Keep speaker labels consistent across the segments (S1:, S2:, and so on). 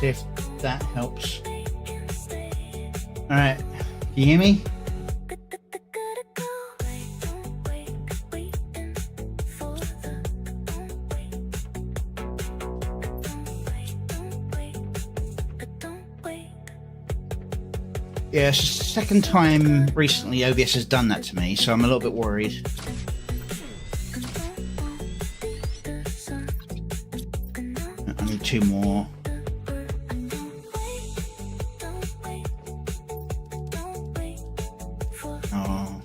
S1: See if that helps. Alright, can you hear me? Yeah, it's the second time recently OBS has done that to me, so I'm a little bit worried. I need 2 more. Oh,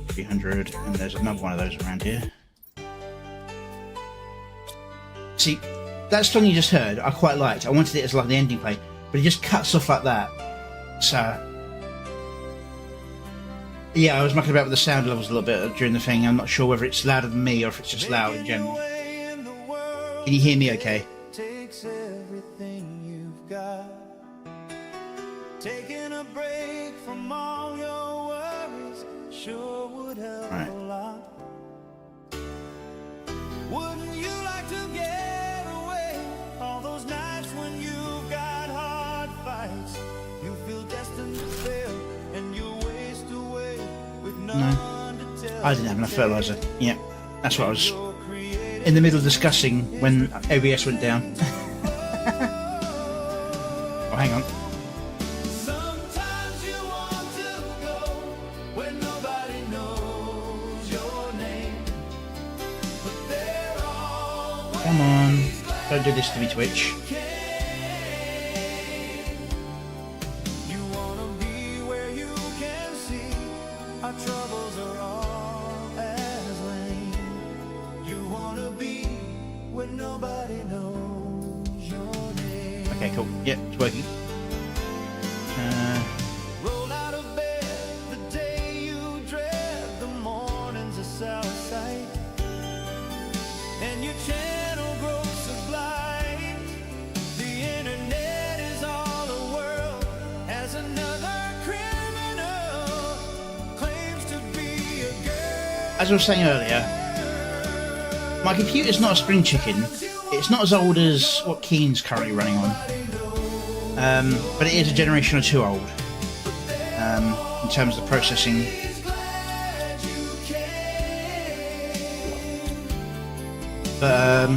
S1: 300, and there's another one of those around here. See, that song you just heard, I quite liked. I wanted it as like the ending play, but it just cuts off like that. So, yeah, I was mucking about with the sound levels a little bit during the thing. I'm not sure whether it's louder than me or if it's just loud in general. Can you hear me okay?
S2: Takes everything you've got. Taking a break from all your worries sure would help a lot. Wouldn't you like to get away? All those nights when you've got hard fights, you feel destined to fail and you waste away with none to tell.
S1: I didn't have enough fertilizer. Yeah, that's what I was in the middle of discussing when OBS went down. Oh, hang on.
S2: Sometimes you want to go where nobody knows your name, but they're all
S1: Come on, don't do this to me, Twitch.
S2: you wanna be where you can see our troubles are all as lame. You wanna be where nobody knows your name.
S1: Okay, cool. Yeah, it's working.
S2: Roll out of bed the day you dread, the morning's a sour sight, and your channel grows sublime. The internet is all the world as another criminal claims to be a girl.
S1: As I was saying earlier, my computer's not a spring chicken. It's not as old as what Keen's currently running on, but it is a generation or 2 old in terms of the processing. But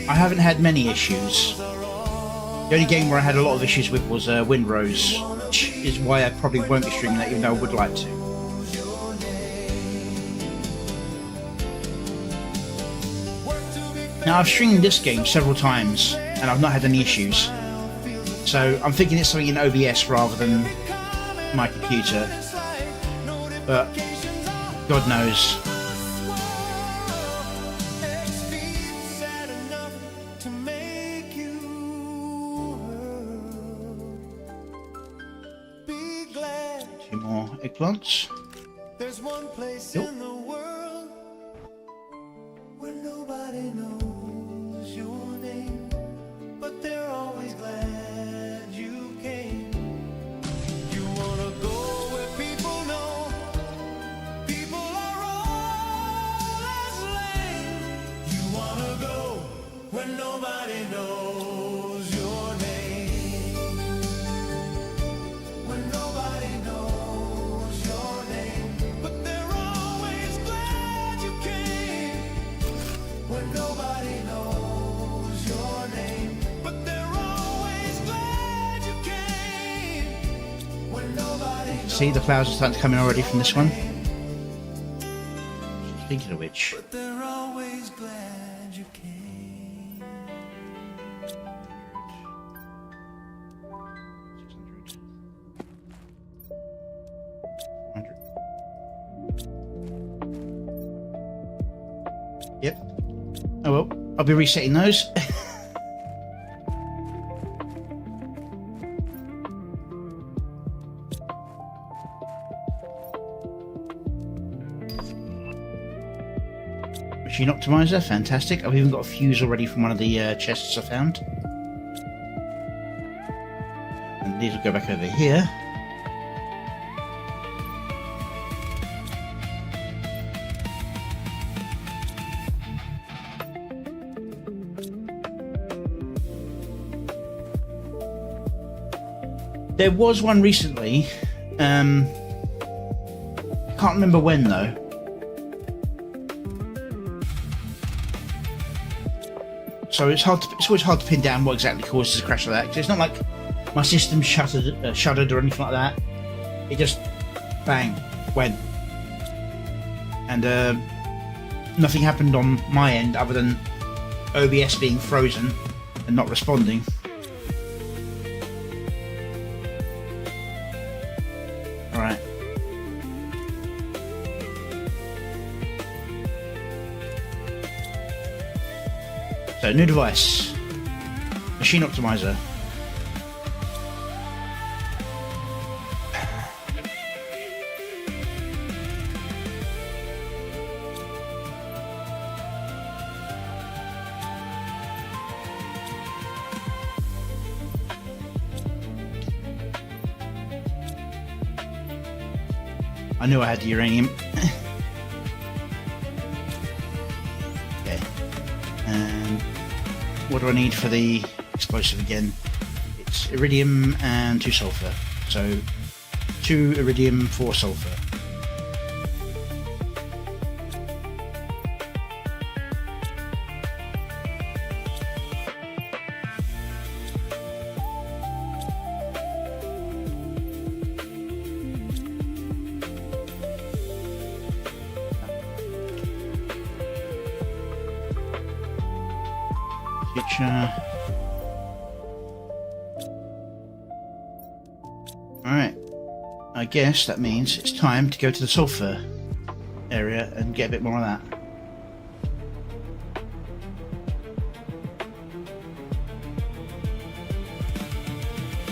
S1: I haven't had many issues. The only game where I had a lot of issues with was Windrose, which is why I probably won't be streaming that, even though I would like to. Now, I've streamed this game several times and I've not had any issues, so I'm thinking it's something in OBS rather than my computer, but God knows. Two more eggplants.
S2: There's one place in the world where nobody knows your name, but they're always glad you came. You wanna go where people know people are all as lame. You wanna go where nobody knows your name, where nobody knows your name, but they're always glad you came. Where nobody knows your name, but they're always glad you came. Where nobody knows.
S1: See, the flowers are starting to come in already from this one. Speaking of which,
S2: But they're always glad you came.
S1: 100. Yep. Oh well, I'll be resetting those. Machine optimizer, fantastic. I've even got a fuse already from one of the chests I found. And these will go back over here. There was one recently. Can't remember when though. So it's always hard to pin down what exactly causes a crash like that. Because it's not like my system shuddered or anything like that. It just bang went, and nothing happened on my end other than OBS being frozen and not responding. All right. So, new device, machine optimizer. I knew I had the uranium. Okay. And what do I need for the explosive again? It's iridium and 2 sulfur. So 2 iridium, 4 sulfur. Alright, I guess that means it's time to go to the sulfur area and get a bit more of that.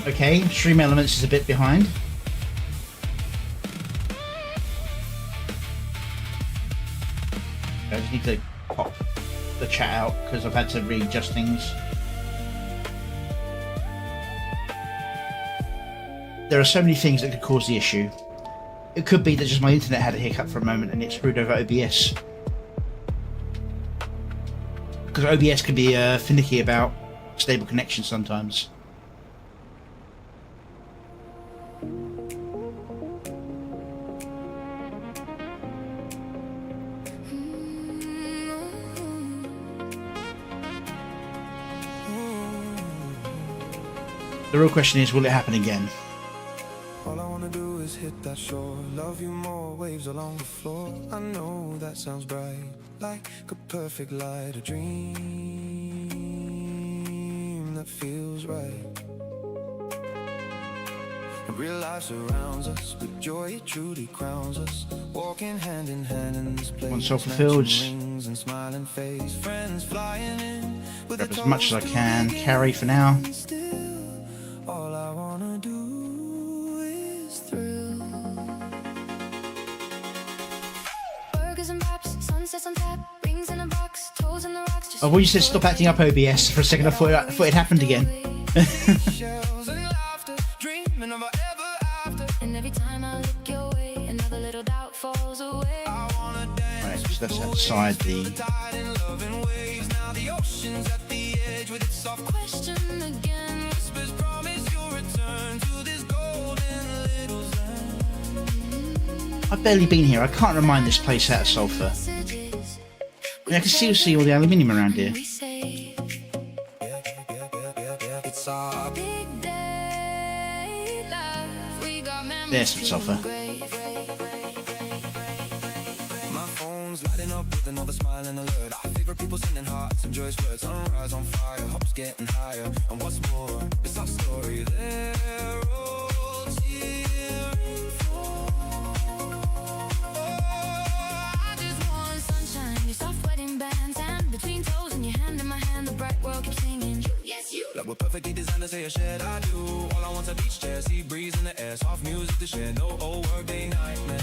S1: Okay, stream elements is a bit behind. I just need to pop the chat out because I've had to readjust things. There are so many things that could cause the issue. It could be that just my internet had a hiccup for a moment and it screwed over OBS. Because OBS can be finicky about stable connection sometimes. The real question is, will it happen again?
S2: All I wanna do is hit that shore, love you more, waves along the floor. I know that sounds bright, like a perfect light, a dream that feels right. And real life surrounds us, with joy it truly crowns us, walking hand in hand in this place.
S1: One sulfur fields.
S2: And smiling face, friends flying in with
S1: Grab as much as I can, carry for now.
S2: All I wanna do is thrill. Burgers and wraps, sunsets on tap, rings in a box, toes in the rocks.
S1: Oh, well, you said stop acting up OBS for a second. I thought it happened again.
S2: Shells and laughter, dreaming of our ever after. And every time I look your way, another little doubt falls away. I wanna dance.
S1: Right, so that's outside the.
S2: Tide in loving waves. Now the ocean's at the edge with its soft question again. Whispers promise you'll return to this golden little zone.
S1: I've barely been here. I can't remind this place out of sulfur. I mean, I can still see all the aluminium around here.
S2: It's our big day, love. We got
S1: There's some sulfur.
S2: My phone's lighting up with another smiling alert. Our favorite people sending hearts and joyous words. Sunrise on fire, hopes getting higher. And what's more, it's our story. They're all cheering for. I just want sunshine, your soft wedding bands, and between toes and your hand in my hand, the bright world keeps singing. Yes, you. Like we're perfectly designed to say a shared I do. All I want's a beach chair, sea breeze in the air, soft music to share, no old workday nightmare.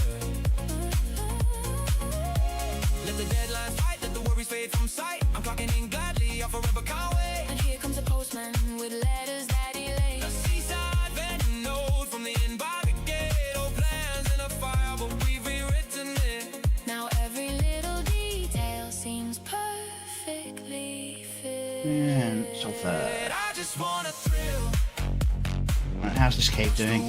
S2: Let the deadlines fight, let the worries fade from sight. I'm clocking in gladly, I forever can't wait. And here comes a postman with letters that he lays. A seaside vending note from the inn by the gate. Old plans and a fire, but we've rewritten it. Now every little detail seems perfectly fit.
S1: And sulfur.
S2: I just wanna thrill.
S1: Right, how's this cave doing?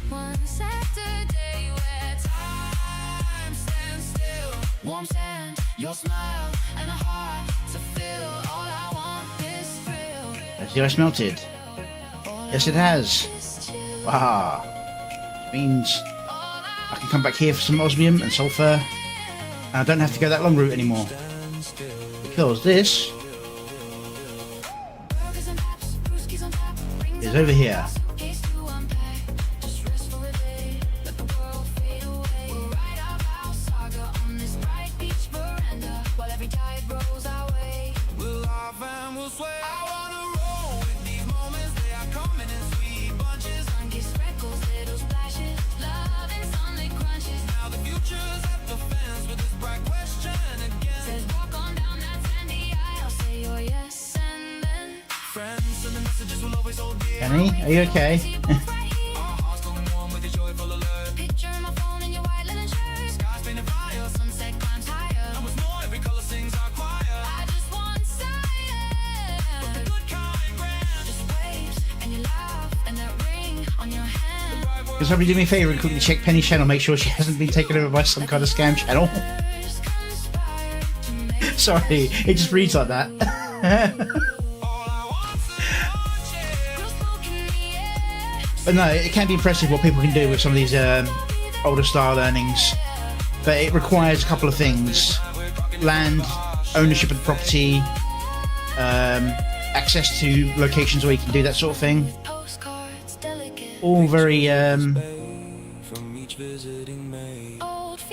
S2: One Saturday where time stands still. Warm sand, your smile, and a heart to fill. All I want is thrill.
S1: Has the ice melted? Yes, it has. Wow. Which means I can come back here for some osmium and sulfur. And I don't have to go that long route anymore. Because this is over here. Kenny, are you okay? Can somebody do me a favour and quickly check Penny's channel, make sure she hasn't been taken over by some kind of scam channel? Sorry, it just reads like that. But no, it can be impressive what people can do with some of these older style earnings. But it requires a couple of things: land, ownership of the property, access to locations where you can do that sort of thing. All very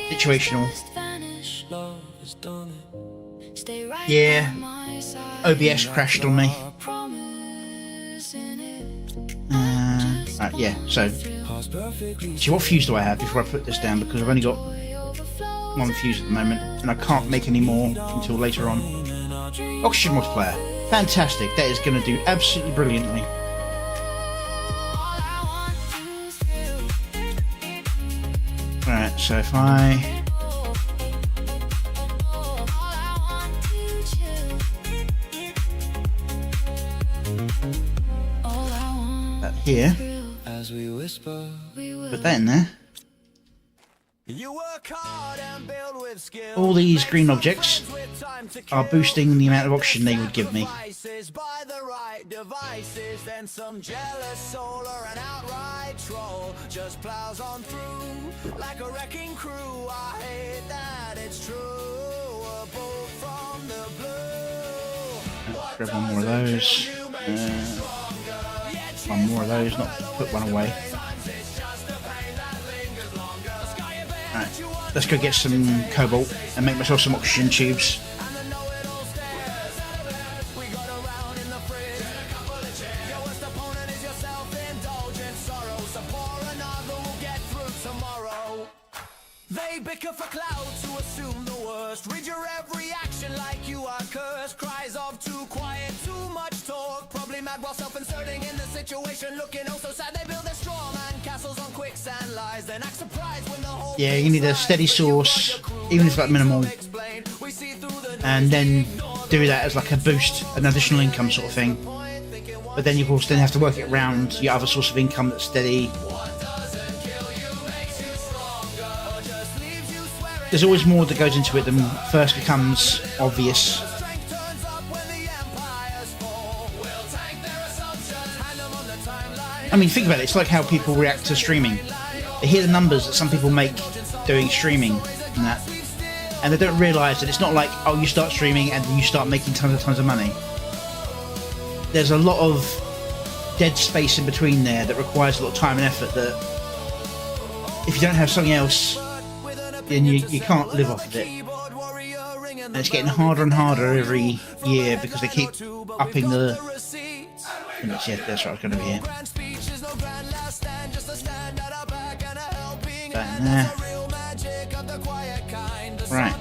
S1: situational. Yeah, OBS crashed on me. Right, yeah, so what fuse do I have before I put this down? Because I've only got one fuse at the moment and I can't make any more until later on. Oxygen multiplier, fantastic, that is going to do absolutely brilliantly. Alright, so if I that here, put that in there. All these green objects are boosting the amount of oxygen they would give me. Grab one more of those. One more of those, not put one away. Right, let's go get some cobalt and make myself some oxygen tubes.
S2: They bicker for clout to assume the worst. Read your every action like you are cursed. Cries of too quiet, too much talk. Probably mad while self-inserting in the situation. Looking oh so sad they build their straw man castles on quicksand lies. Then act surprised when the whole
S1: yeah, you need a steady source, even if it's like minimal. And then do that as like a boost, an additional income sort of thing. But then you of course then have to work it around your other source of income that's steady. There's always more that goes into it than first becomes obvious. I mean, think about it, it's like how people react to streaming. They hear the numbers that some people make doing streaming and that, and they don't realise that it's not like, oh, you start streaming and then you start making tons of money. There's a lot of dead space in between there that requires a lot of time and effort that if you don't have something else, then you can't live off of it. And it's getting harder and harder every year because they keep upping the... Yeah, that's right, it's going to be here. That in there. Right.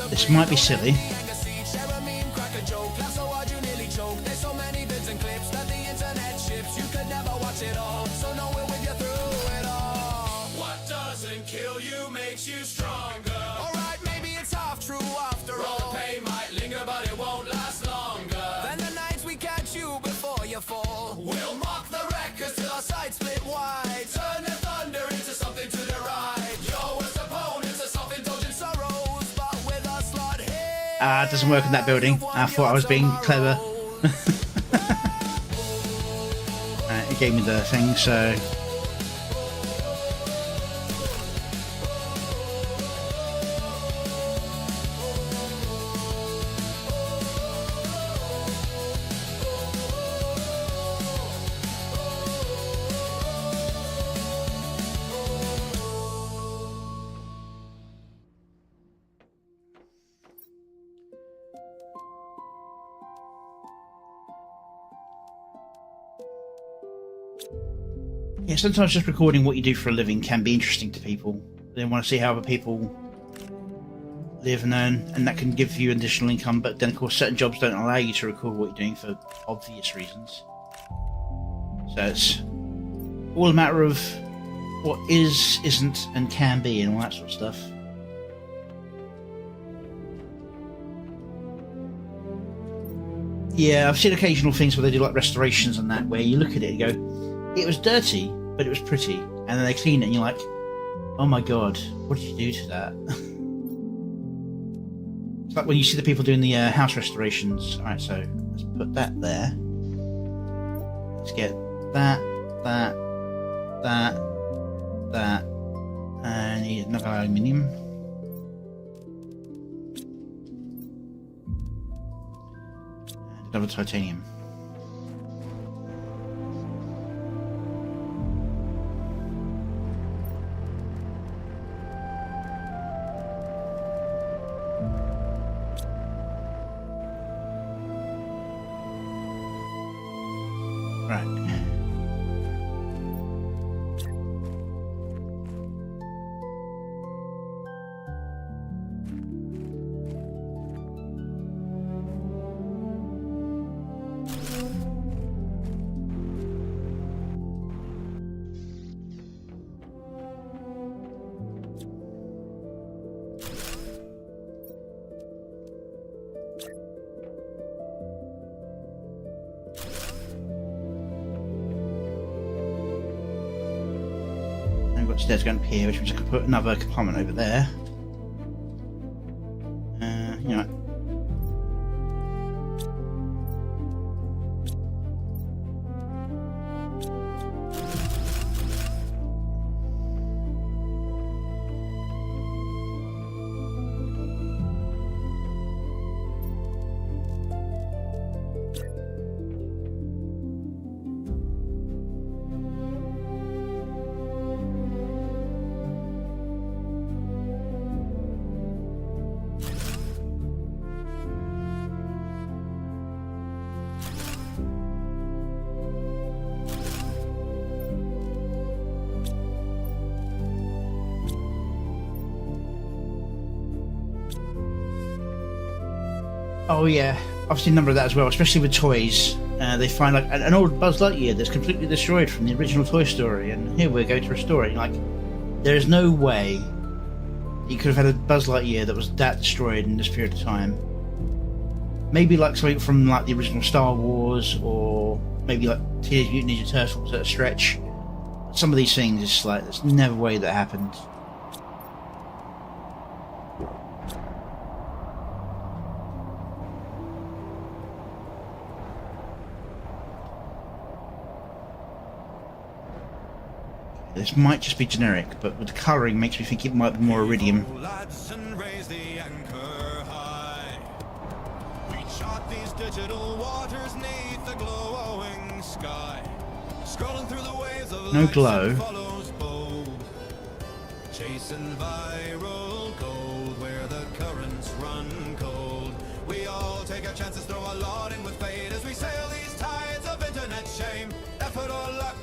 S1: This might be silly. It doesn't work in that building. I thought I was being clever. It gave me the thing, so... Yeah, sometimes just recording what you do for a living can be interesting to people. They want to see how other people live and earn, and that can give you additional income, but then of course certain jobs don't allow you to record what you're doing for obvious reasons. So it's all a matter of what is, isn't, and can be, and all that sort of stuff. Yeah, I've seen occasional things where they do like restorations and that, where you look at it and go, it was dirty, but it was pretty, and then they clean it and you're like, oh my god, what did you do to that? It's like when you see the people doing the house restorations. Alright, so let's put that there. Let's get that, and I need another aluminium. And another titanium. Stairs going up here, which means I can put another compartment over there. You know. Oh yeah, I've seen a number of that as well, especially with toys. They find like an old Buzz Lightyear that's completely destroyed from the original Toy Story, and here we go to restore it. Like, there is no way you could have had a Buzz Lightyear that was that destroyed in this period of time. Maybe like something from like the original Star Wars, or maybe like Teenage Mutant Ninja Turtles at a stretch. Some of these things, it's like, there's never a way that happened. This might just be generic, but with the colouring makes me think it might be more iridium. No glow. Chasing viral gold where the currents run cold. We all take our chances, throw a lot in with fate as we sail these tides of internet shame.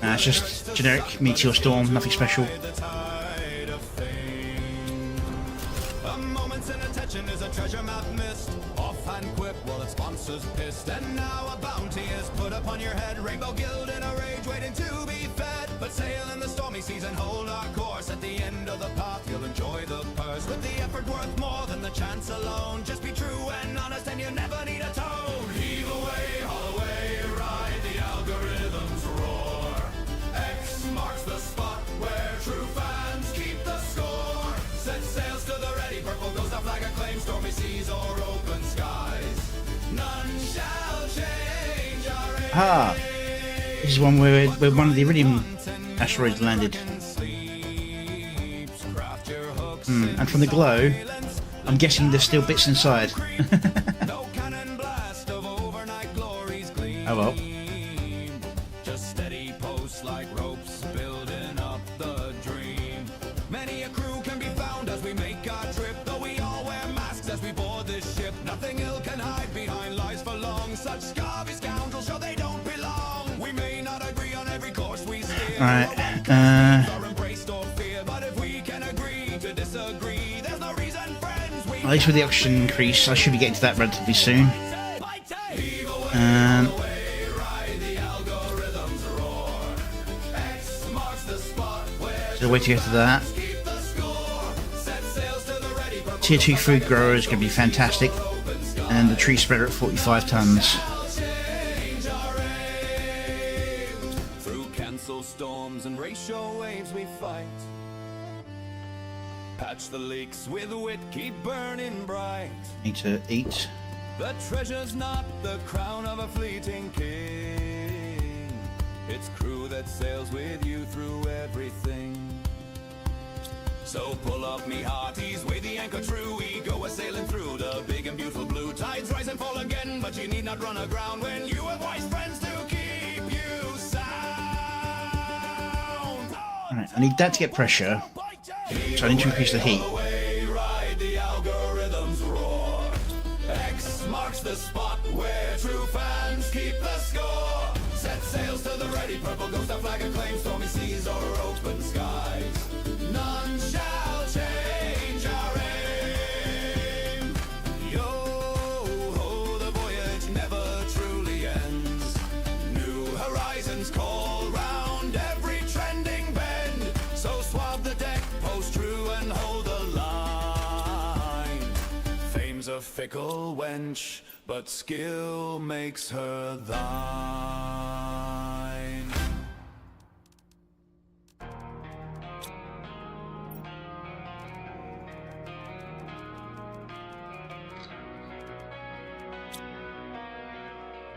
S1: Nah, it's just generic meteor storm, nothing special. A moment's inattention is a treasure map missed. Offhand quip while its sponsors pissed. And now a bounty is put upon your head. Rainbow guild in a rage waiting to be fed. But sail in the stormy seas and hold our course. At the end of the path you'll enjoy the purse. With the effort worth more than the chance alone. Just be true and honest and you never need a tone. Heave away, haul away, ride the algorithms roar. X marks the spot where true fans keep the score. Set sails to the ready, purple goes the flag acclaim. Stormy seas or open skies. Ah, this is one where one of the Iridium asteroids landed. And from the glow, I'm guessing there's still bits inside. Oh well.
S2: Just steady posts like ropes, building up the dream. Many a crew can be found as we make our trip, though we all wear masks as we board this ship. Nothing ill can hide behind lies for long. Such scurvy scoundrels show they don't belong. We may not agree on every course we steer.
S1: Alright, at least with the oxygen increase, I should be getting to that relatively soon. So way to get to that. Tier 2 food grower is going to be fantastic, and the tree spreader at 45 tons.
S2: Through cancel storms and racial waves we fight. Patch the leaks with wit, keep burning bright.
S1: Need to eat.
S2: The treasure's not the crown of a fleeting king. It's crew that sails with you through everything. So pull up me hearties, weigh the anchor true. We go a-sailing through the big and beautiful blue. Tides rise and fall again, but you need not run aground when you have wise friends to keep you sound.
S1: Alright, I need that to get pressure, so I need to increase the heat.
S2: X marks the spot where true fans keep the score. Set sails to the ready, purple ghost, our flag acclaims stormy seas or open skies. None shall change our aim. Yo ho, the voyage never truly ends. New horizons call round every trending bend. So swab the deck, post true and hold the line. Fame's a fickle wench, but skill makes her thine.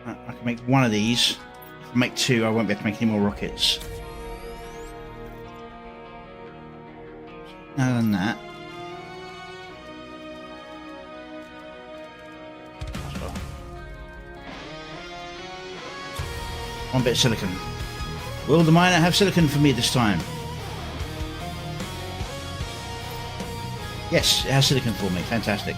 S1: Right, I can make one of these. If I make two, I won't be able to make any more rockets. Other than that, one bit of silicon. Will the miner have silicon for me this time? Yes, it has silicon for me. Fantastic.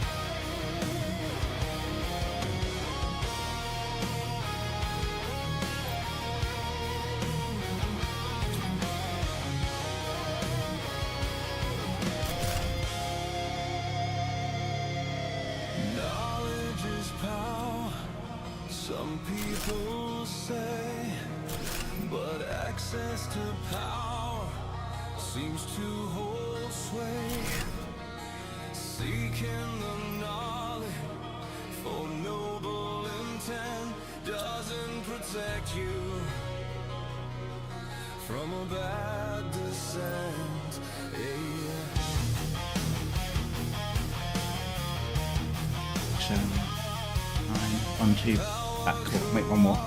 S2: Knowledge is power, some people say, but access to power seems to hold sway. Seeking the knowledge for noble intent doesn't protect you from a bad descent. Yeah.
S1: 7, 9, 1, 2. Ah, cool. Make one more.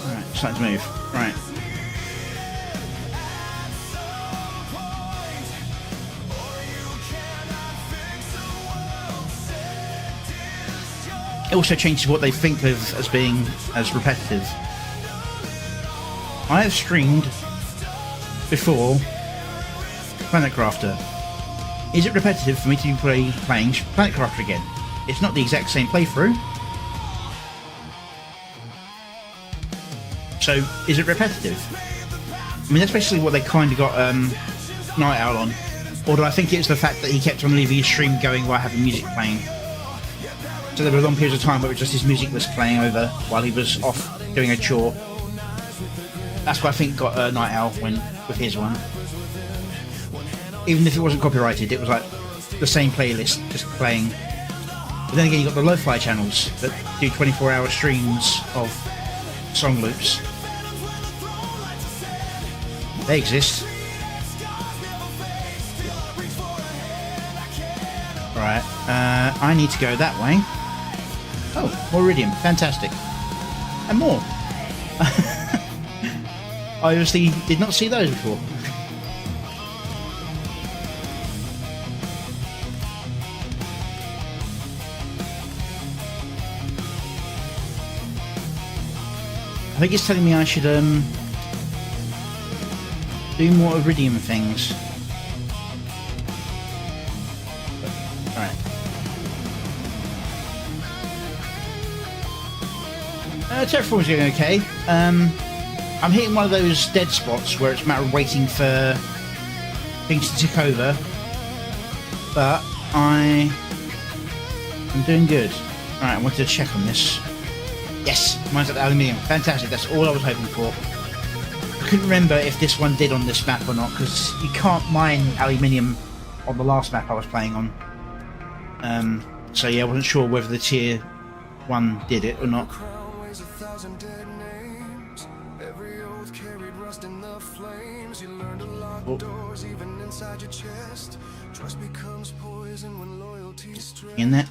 S1: Alright, starting to move. Right. It also changes what they think of as being as repetitive. I have streamed before Planet Crafter. Is it repetitive for me to be playing Planet Crafter again? It's not the exact same playthrough. So, is it repetitive? I mean, that's basically what they kind of got Night Owl on. Or do I think it's the fact that he kept on leaving his stream going while having music playing? So there were long periods of time where just his music was playing over while he was off doing a chore. That's what I think got Night Owl with his one. Even if it wasn't copyrighted, it was like the same playlist just playing. But then again, you've got the lo-fi channels that do 24-hour streams of song loops. They exist. Right, I need to go that way. Oh, more iridium, fantastic. And more. I obviously did not see those before. I think it's telling me I should do more iridium things. Alright. Terraform's going okay. I'm hitting one of those dead spots where it's a matter of waiting for things to tick over, but I'm doing good. Alright, I wanted to check on this. Yes, mine's at aluminium. Fantastic, that's all I was hoping for. I couldn't remember if this one did on this map or not, because you can't mine aluminium on the last map I was playing on. So yeah, I wasn't sure whether the tier 1 did it or not. Oh. In there.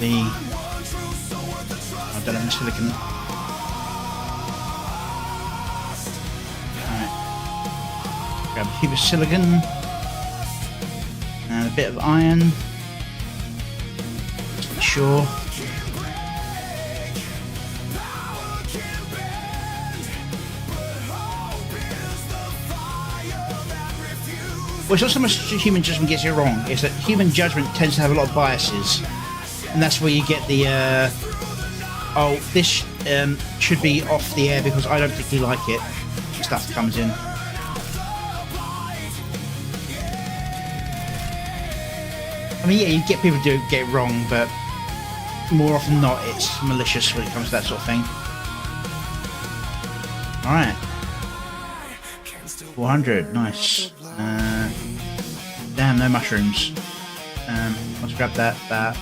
S1: I don't have any silicon. Alright. Grab a cube of silicon and a bit of iron. Just to be sure. Well, it's not so much human judgment gets it wrong, it's that human judgment tends to have a lot of biases. And that's where you get the, oh, this should be off the air because I don't particularly like it, stuff comes in. I mean, yeah, you get people do get it wrong, but more often than not, it's malicious when it comes to that sort of thing. Alright. 400, nice. Damn, no mushrooms. Let's grab that.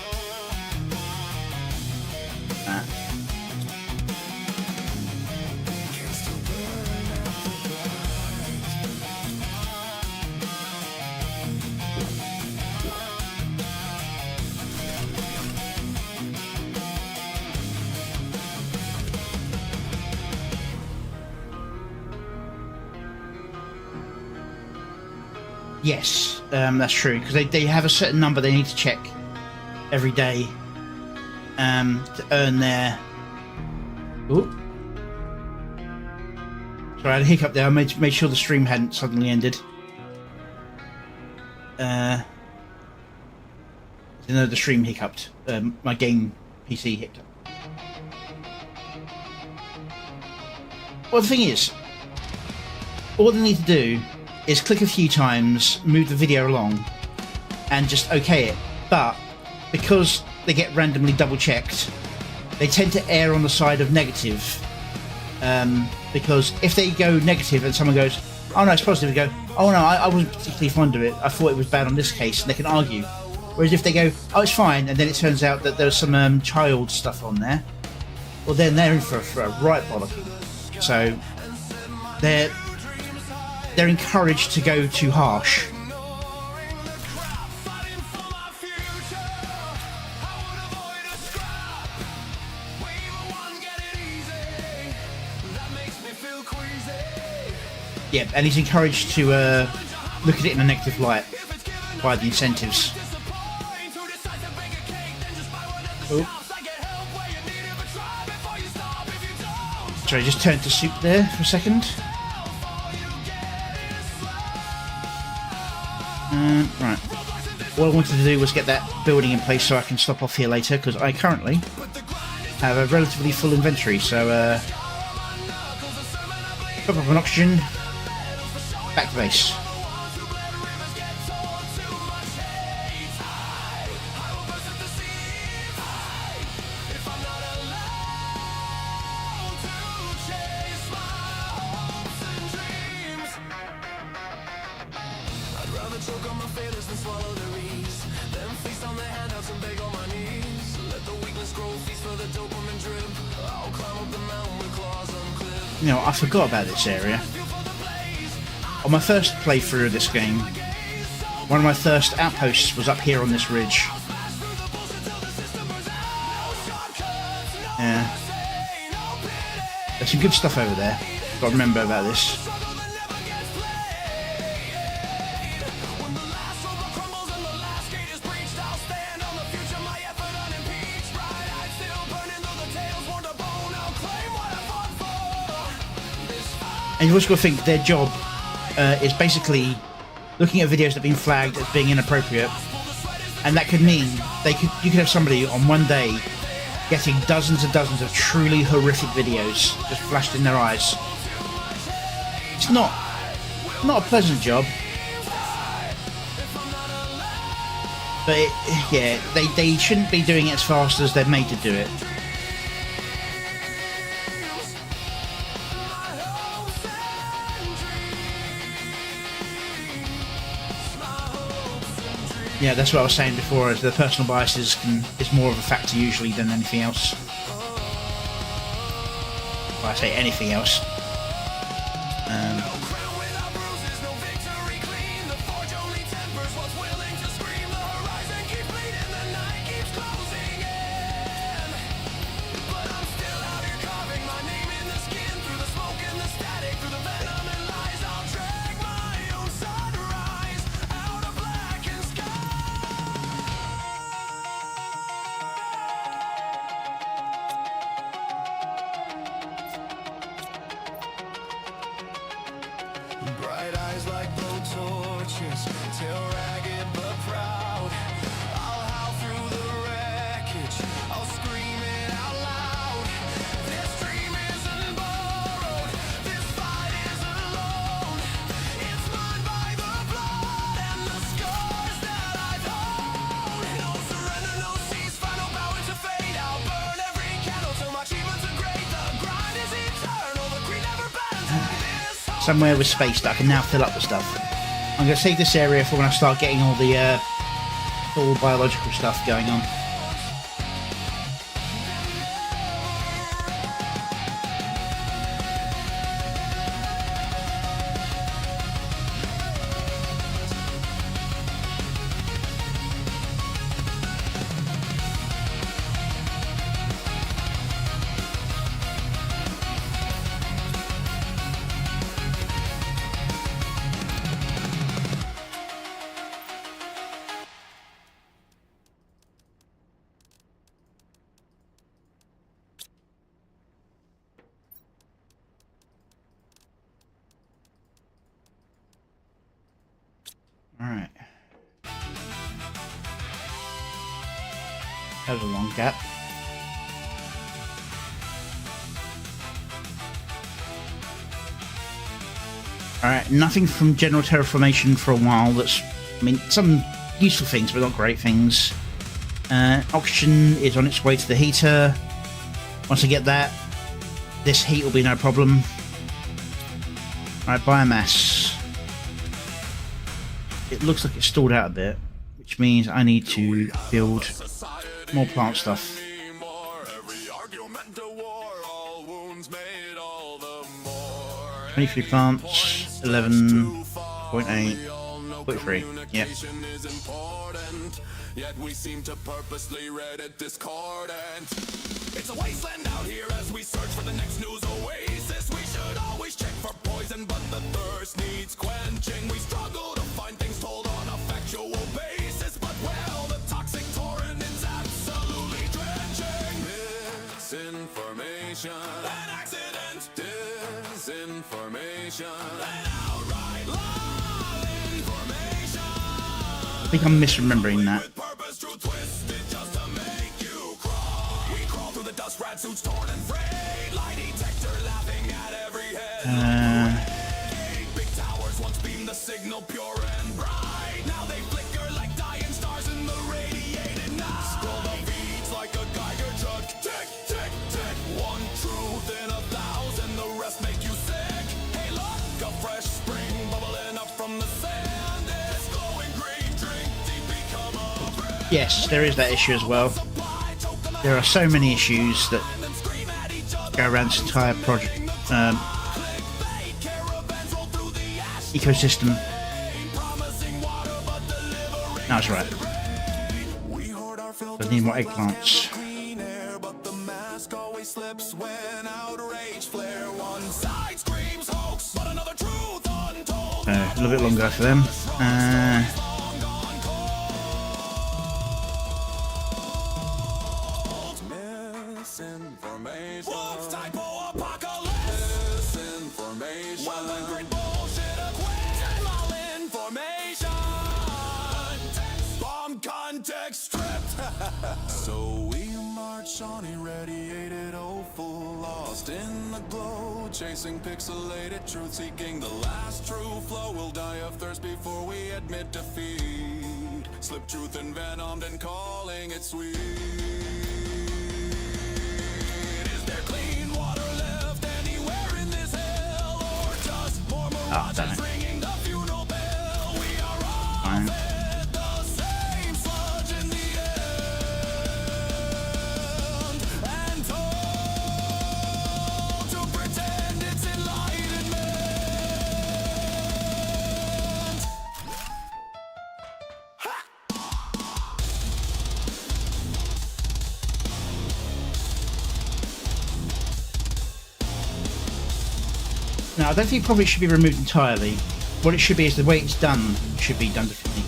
S1: Yes, that's true, because they have a certain number they need to check every day to earn their... Ooh. Sorry, I had a hiccup there. I made sure the stream hadn't suddenly ended. You know, the stream hiccuped. My game PC hiccuped. Well, the thing is, all they need to do is click a few times, move the video along, and just okay it. But because they get randomly double checked, they tend to err on the side of negative. Because if they go negative and someone goes, oh no, it's positive, they go, oh no, I wasn't particularly fond of it, I thought it was bad on this case, and they can argue. Whereas if they go, oh it's fine, and then it turns out that there's some child stuff on there, well then they're in for a right bollocking. So they're encouraged to go too harsh. Yeah, and he's encouraged to look at it in a negative light by the incentives. Oh. Sorry, just turned to soup there for a second. Right. What I wanted to do was get that building in place so I can stop off here later, because I currently have a relatively full inventory, so top up an oxygen, back to base. You know, I forgot about this area. On my first playthrough of this game, one of my first outposts was up here on this ridge. Yeah. There's some good stuff over there. Got to remember about this. And you've also got to think their job is basically looking at videos that have been flagged as being inappropriate, and that could mean you could have somebody on one day getting dozens and dozens of truly horrific videos just flashed in their eyes. It's not a pleasant job, but yeah, they shouldn't be doing it as fast as they're made to do it. Yeah, that's what I was saying before, is the personal bias is more of a factor usually than anything else. Well, I say anything else.
S2: Bright eyes like blowtorches, tail ragged but proud. I'll howl through the wreckage, I'll scream it out loud. This dream isn't borrowed, this fight is alone. It's mine by the blood and the scars that I've owned. No surrender, no ceasefire, no power to fade. I'll burn every candle till my achievements are great. The grind is eternal, the greed never bends.
S1: Somewhere with space that I can now fill up with stuff. I'm going to save this area for when I start getting all the full biological stuff going on. Alright. That was a long gap. Alright, nothing from general terraformation for a while. That's, I mean, some useful things, but not great things. Oxygen is on its way to the heater. Once I get that, this heat will be no problem. Alright, biomass. It looks like it's stalled out a bit, which means I need to build more plant stuff. 23 plants, 11.8, 0.3, yeah. Yet we seem to purposely Reddit discordant. It's a wasteland out here as we search for the next news oasis. We should always check for poison, but the thirst needs quenching. We struggle to find things told on a factual basis, but well, the toxic torrent is absolutely drenching. Misinformation, an accident. I think I'm misremembering that. Yes, there is that issue as well. There are so many issues that go around this entire project ecosystem. No, that's right. I need more eggplants. A little bit longer for them.
S2: So we march on irradiated, full lost in the glow, chasing pixelated truth, seeking the last true flow. We'll die of thirst before we admit defeat. Slip truth envenomed and calling it sweet. Is there clean water left anywhere in this hell, or just more mirages ringing the funeral bell? We are all fed the same sludge in the end, and told to pretend it's enlightenment.
S1: Now, I don't think it probably should be removed entirely. What it should be is the way it's done should be done differently.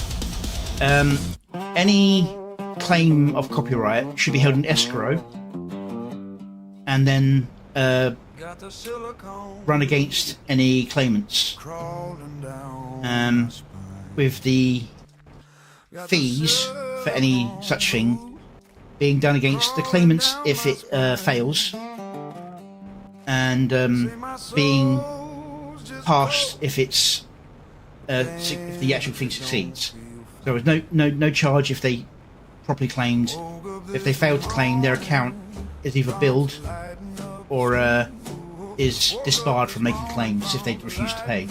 S1: Any claim of copyright should be held in escrow and then run against any claimants, with the fees for any such thing being done against the claimants if it fails, and being passed if it's if the actual thing succeeds. So there's no charge if they properly claimed. If they fail to claim, their account is either billed or is disbarred from making claims if they refuse to pay.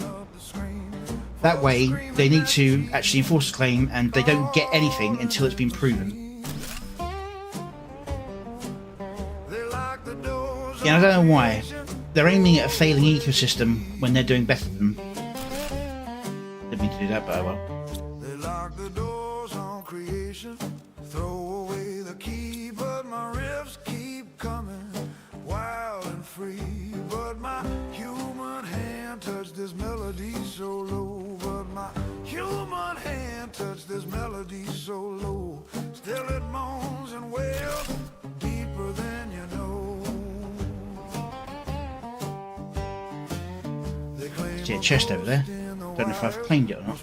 S1: That way, they need to actually enforce the claim, and they don't get anything until it's been proven. Yeah, I don't know why. They're aiming at a failing ecosystem when they're doing better than them. Didn't mean to do that, but oh well.
S2: They lock the doors on creation, throw away the key, but my riffs keep coming, wild and free. But my human hand touched this melody so low, but my human hand touched this melody so low. Still it moans and wails deeper than you know.
S1: See a chest over there. Don't know if I've claimed it or not.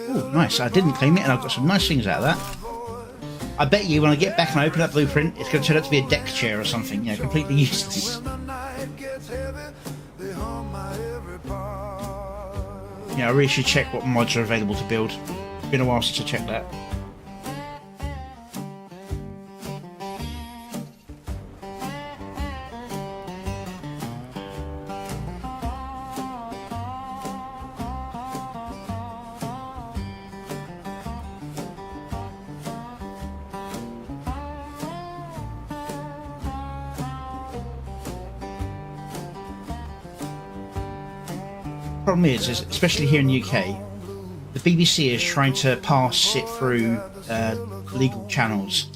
S1: Ooh, nice. I didn't claim it, and I've got some nice things out of that. I bet you when I get back and I open up Blueprint, it's going to turn out to be a deck chair or something, you know, completely useless. Yeah, I really should check what mods are available to build. It's been a while since I checked that. Problem is, especially here in the UK, the BBC is trying to pass it through legal channels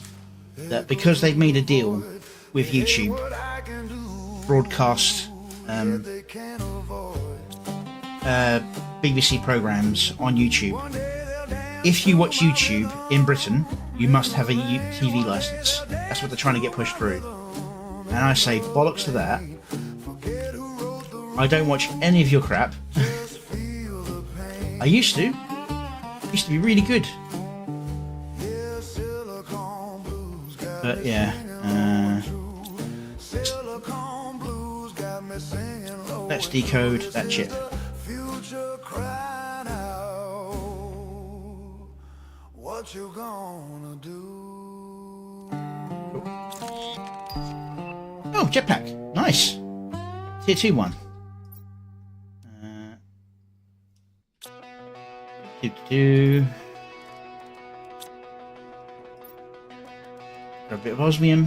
S1: that because they've made a deal with YouTube, broadcast BBC programs on YouTube, if you watch YouTube in Britain, you must have a TV license. That's what they're trying to get pushed through. And I say bollocks to that. I don't watch any of your crap. I used to. It used to be really good. But yeah. Let's decode that chip. What you gonna do? Oh, jetpack. Nice. Tier 2 one. Got a bit of osmium.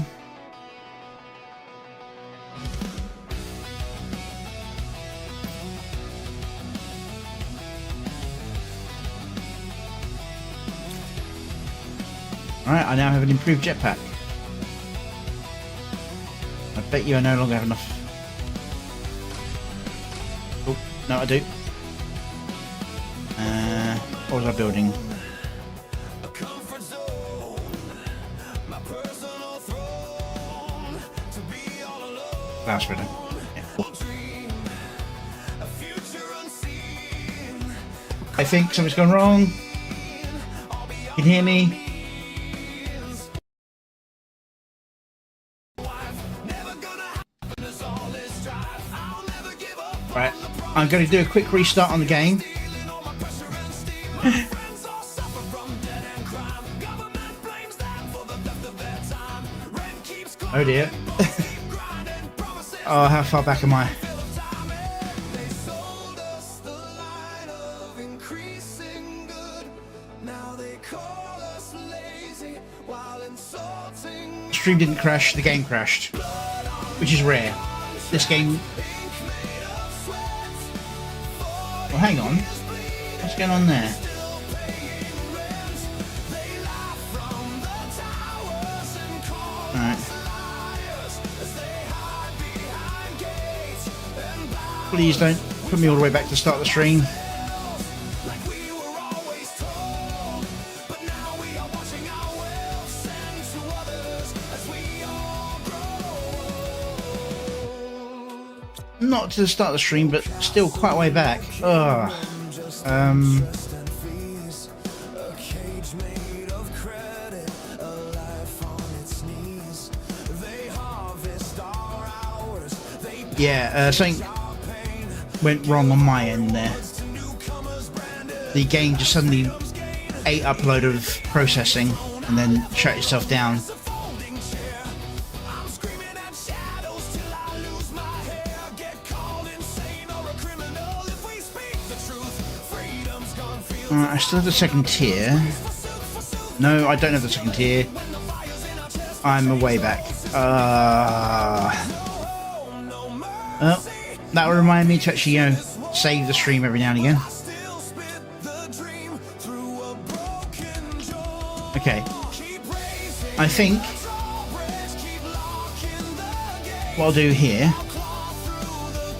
S1: Alright, I now have an improved jetpack. I bet you I no longer have enough. Oh, no I do. What was I building? Cloud spreader. Yeah. I think something's gone wrong. You can hear me? Right, I'm going to do a quick restart on the game. Oh dear. Oh, how far back am I? The stream didn't crash, the game crashed, which is rare. This game... Well, hang on. What's going on there? Alright. Please don't put me all the way back to the start of the stream. Not to the start of the stream, but still quite a way back. Ugh. Yeah, something went wrong on my end there. The game just suddenly ate up a load of processing and then shut itself down. I still have the second tier. No, I don't have the second tier. I'm a way back. Oh, that will remind me to actually, save the stream every now and again. Okay. I think what I'll do here,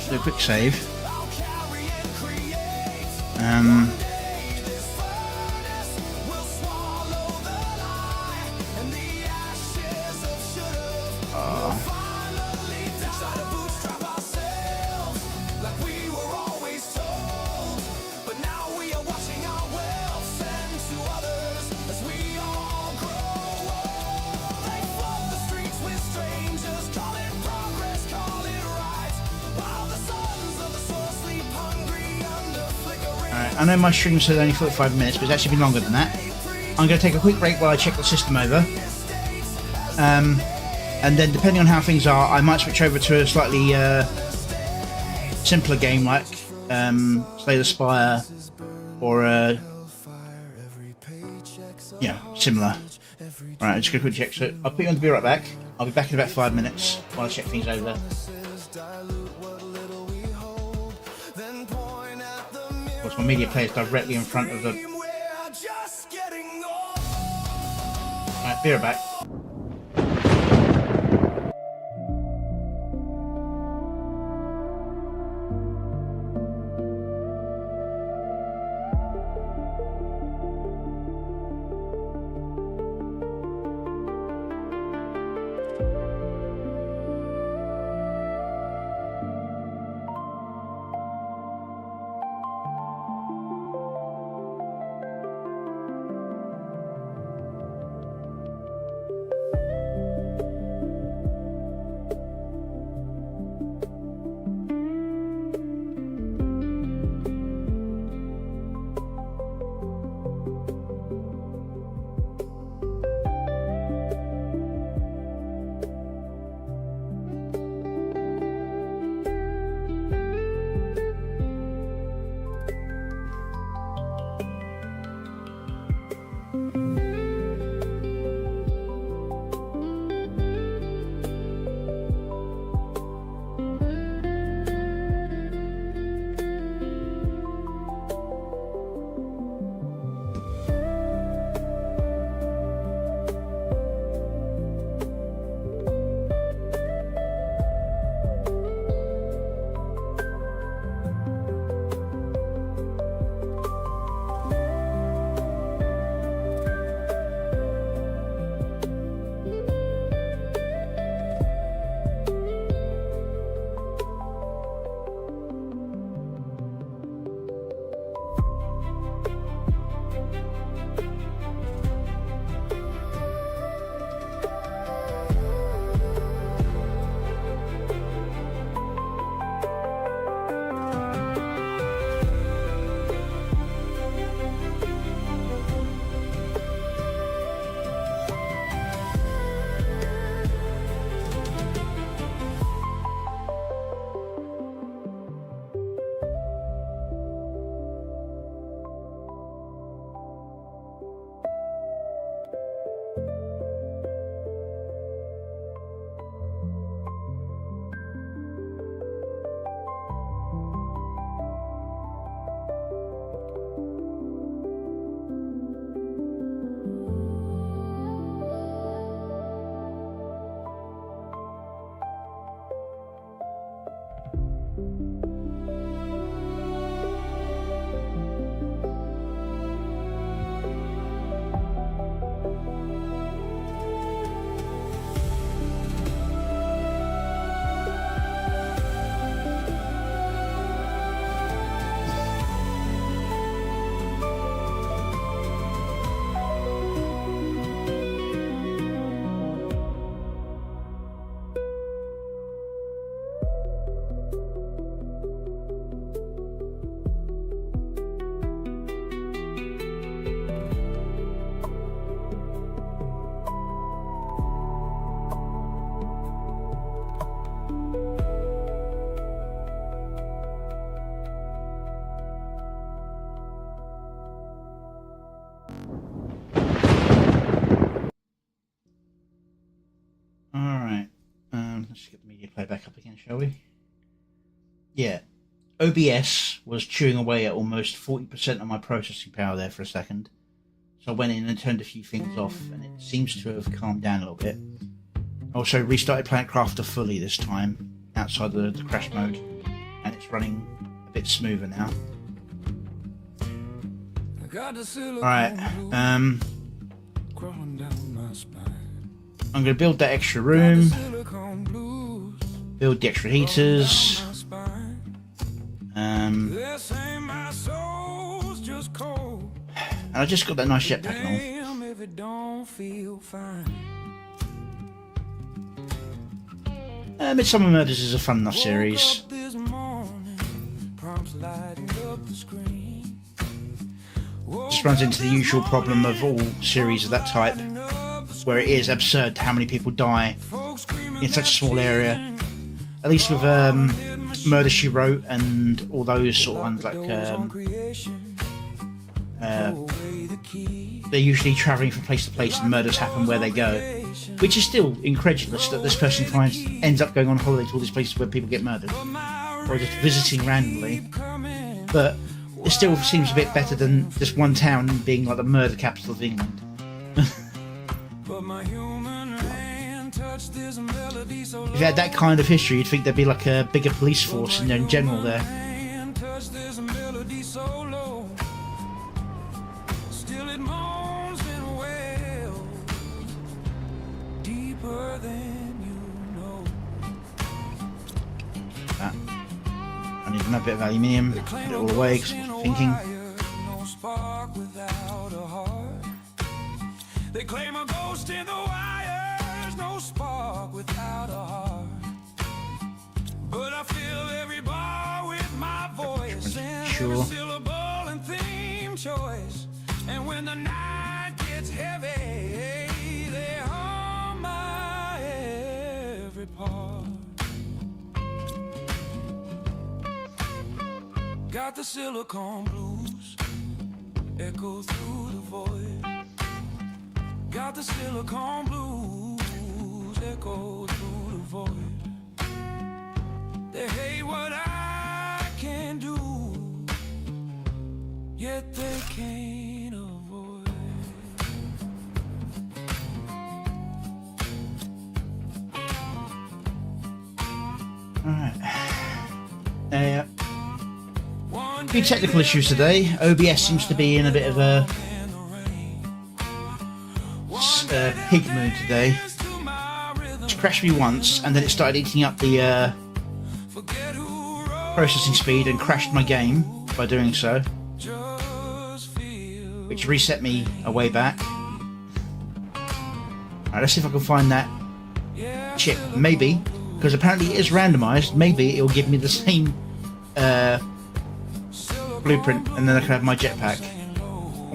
S1: do a quick save. I know my stream says only 45 minutes, but it's actually been longer than that. I'm going to take a quick break while I check the system over. And then depending on how things are, I might switch over to a slightly simpler game like Slay the Spire or yeah, similar. Alright, I'm just going to quickly check. So I'll put you on to be right back. I'll be back in about 5 minutes while I check things over. Of course, my media player is directly in front of the... Alright, be right back. Let's get the media player back up again, shall we? Yeah. OBS was chewing away at almost 40% of my processing power there for a second. So I went in and turned a few things off, and it seems to have calmed down a little bit. Also restarted Planet Crafter fully this time, outside the crash mode, and it's running a bit smoother now. Alright, I'm going to build that extra room, build the extra heaters, and I just got that nice jetpack and all. Midsummer Murders is a fun enough series. Just runs into the usual problem of all series of that type, where it is absurd how many people die in such a small area. At least with Murder, She Wrote and all those sort of ones, like they're usually travelling from place to place and murders happen where they go, which is still incredulous that this person ends up going on holiday to all these places where people get murdered, or just visiting randomly. But it still seems a bit better than just one town being like the murder capital of England. If you had that kind of history, you'd think there'd be like a bigger police force in general there. I need another bit of aluminium, put it all away because I'm thinking. They claim a ghost in the wires, no spark without a heart. But I feel every bar with my voice, and every syllable and theme choice. And when the night gets heavy, they hum my every part. Got the silicone blues, echo through the void. Got the silicone blues, echo through the void. They hate what I can do, yet they can't avoid. Alright. A few technical issues today. OBS seems to be in a bit of a pig mood today. It's crashed me once and then it started eating up the processing speed and crashed my game by doing so, which reset me a way back. Alright, let's see if I can find that chip. Maybe, because apparently it is randomized, maybe it'll give me the same blueprint and then I can have my jetpack. I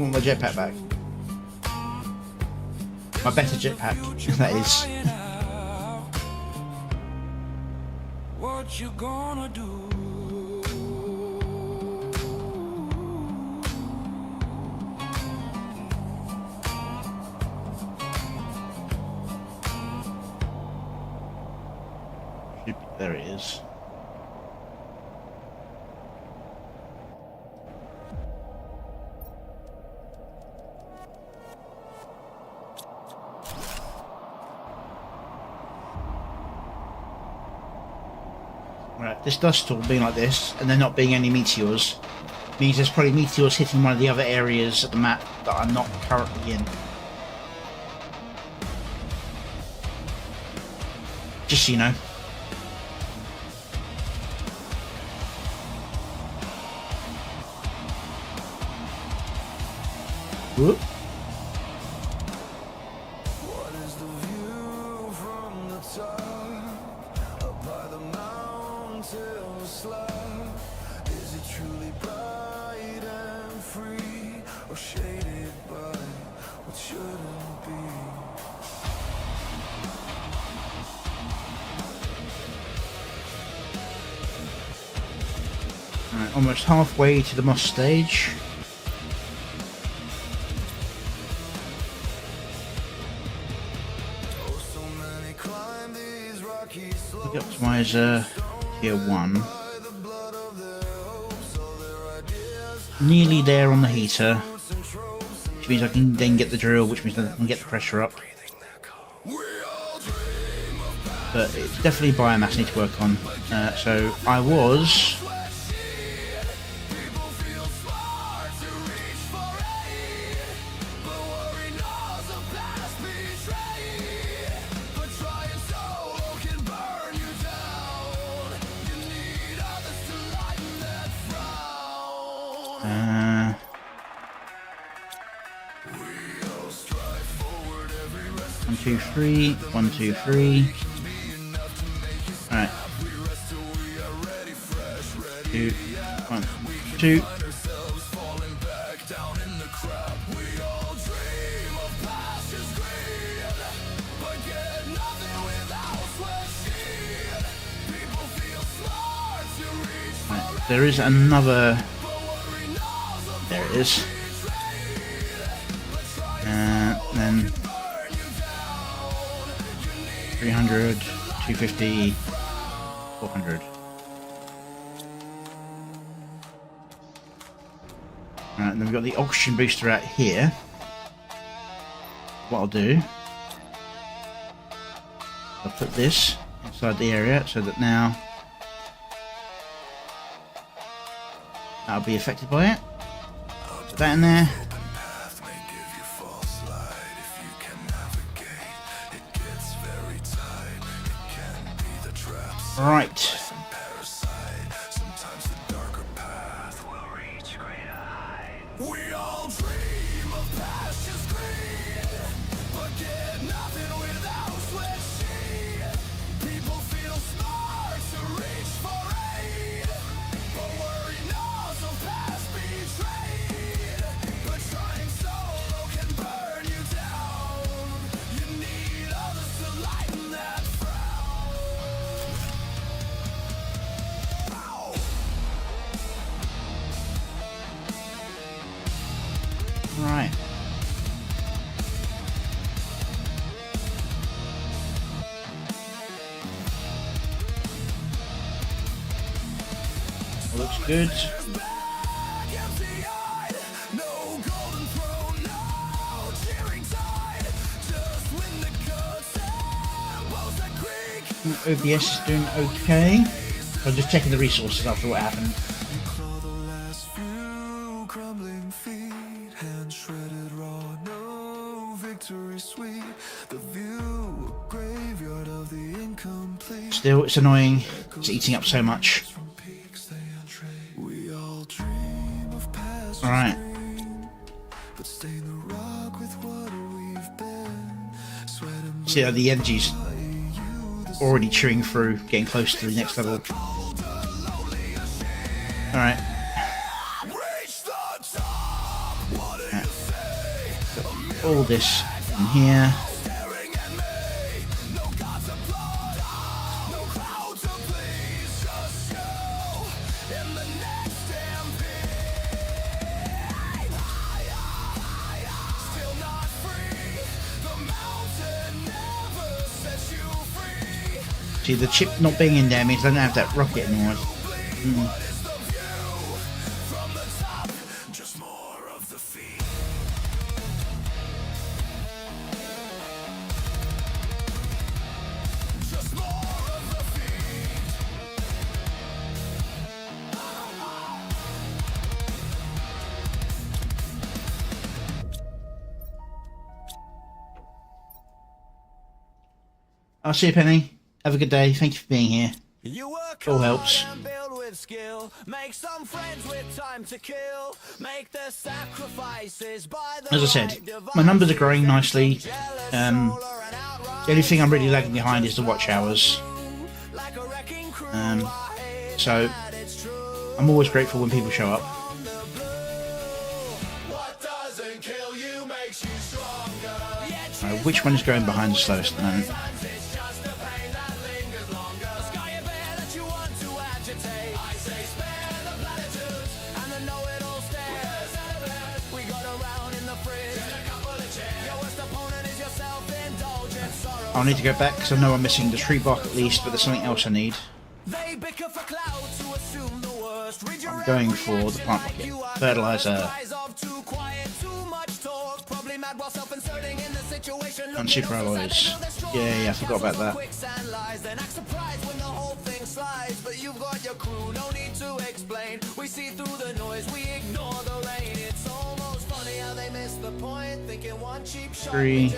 S1: want my jetpack back. My better jetpack, that is. What you gonna do? There it is. Right, this dust storm being like this, and there not being any meteors, means there's probably meteors hitting one of the other areas of the map that I'm not currently in. Just so you know. Whoop. Alright, almost halfway to the Moss stage. The optimizer tier 1. Nearly there on the heater, which means I can then get the drill, which means I can get the pressure up. But it's definitely biomass I need to work on. So I was... One, two, three. 1, 2, 3. Alright. 2, 1, 2. Right, there is another. There it is. Then 300, 250, 400. Alright, then we've got the oxygen booster out here. What I'll do, I'll put this inside the area so that now that'll be affected by it. Put that in there. Right. We all dream of pastures green, but get nothing without sweatsheet. People feel smart to reach for aid, but worry knows of past betrayed. But trying solo can burn you down. You need others to lighten that frown. Right. Looks good. OBS is doing okay. I'm just checking the resources after what happened. Still, it's annoying. It's eating up so much. Alright. See how the energy's already chewing through, getting close to the next level. Alright. All this in here. See, the chip not being in there means I don't have that rocket anymore. I'll see you, Penny. Have a good day. Thank you for being here. It all helps. As I said, my numbers are growing nicely. The only thing I'm really lagging behind is the watch hours. So I'm always grateful when people show up. Which one is going behind the slowest at the moment? I'll need to go back because I know I'm missing the tree bark at least, but there's something else I need. I'm going for the plant rocket. Fertilizer. And super alloys. Yeah, I forgot about that. Three.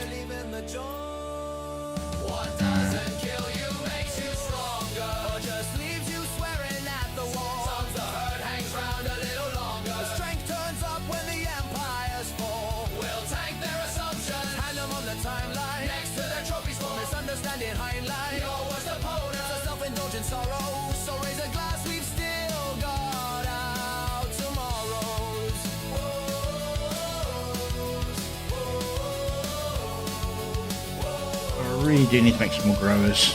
S1: I really do need to make some more growers.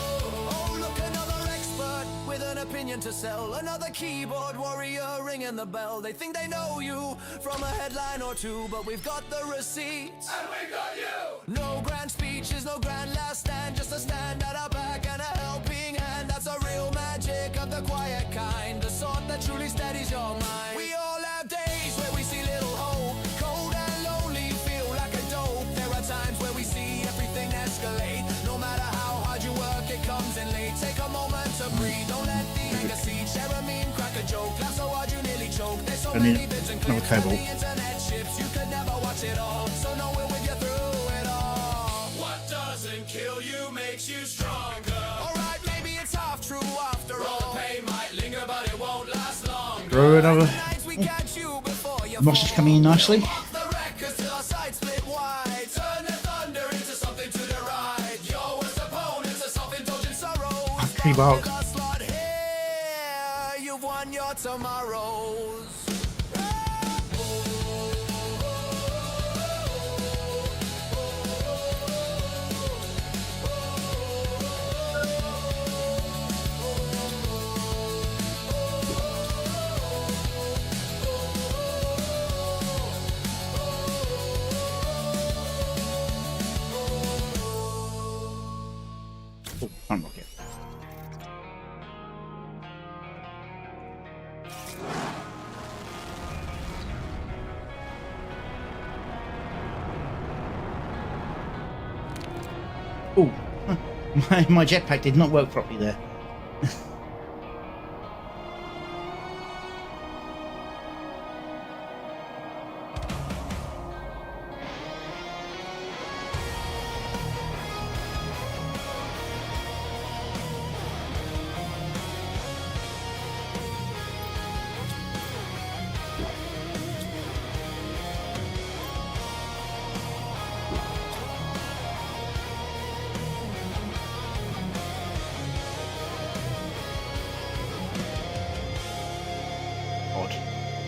S2: To sell another keyboard warrior ringing the bell. They think they know you from a headline or two, but we've got the receipts and we got you. No grand speeches, no grand last stand, just a stand at our back and a helping hand. That's a real magic of the quiet kind, the sort that truly steadies your mind. We all have days where we see little hope, cold and lonely, feel like a dope. There are times where we see everything escalate. No matter how hard you work, it comes in late. Take a moment to breathe, don't let the anger seed. Share a meme, crack a joke, laugh so hard you nearly choke. There's so many bits and clips on the internet ships, you could never watch it all. So know we're with you through it all. What doesn't kill you makes you stronger. Alright, maybe it's half true after all. The pain might linger, but it won't last long.
S1: Grow another. Moss is coming in nicely. Tree bark.
S2: You've won your tomorrows.
S1: Oh, plant rocket. Oh, my jetpack did not work properly there.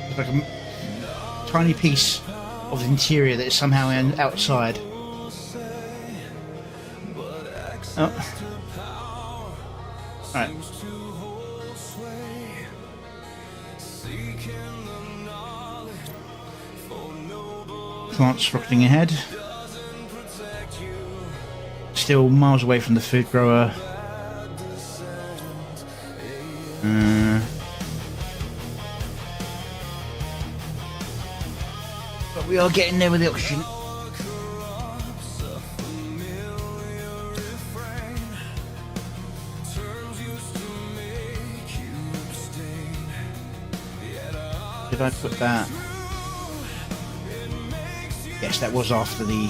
S1: It's like a tiny piece of the interior that is somehow outside. Oh. Right. Plants rocketing ahead. Still miles away from the food grower. But we are getting there with the oxygen. Did I put that? Yes, that was after the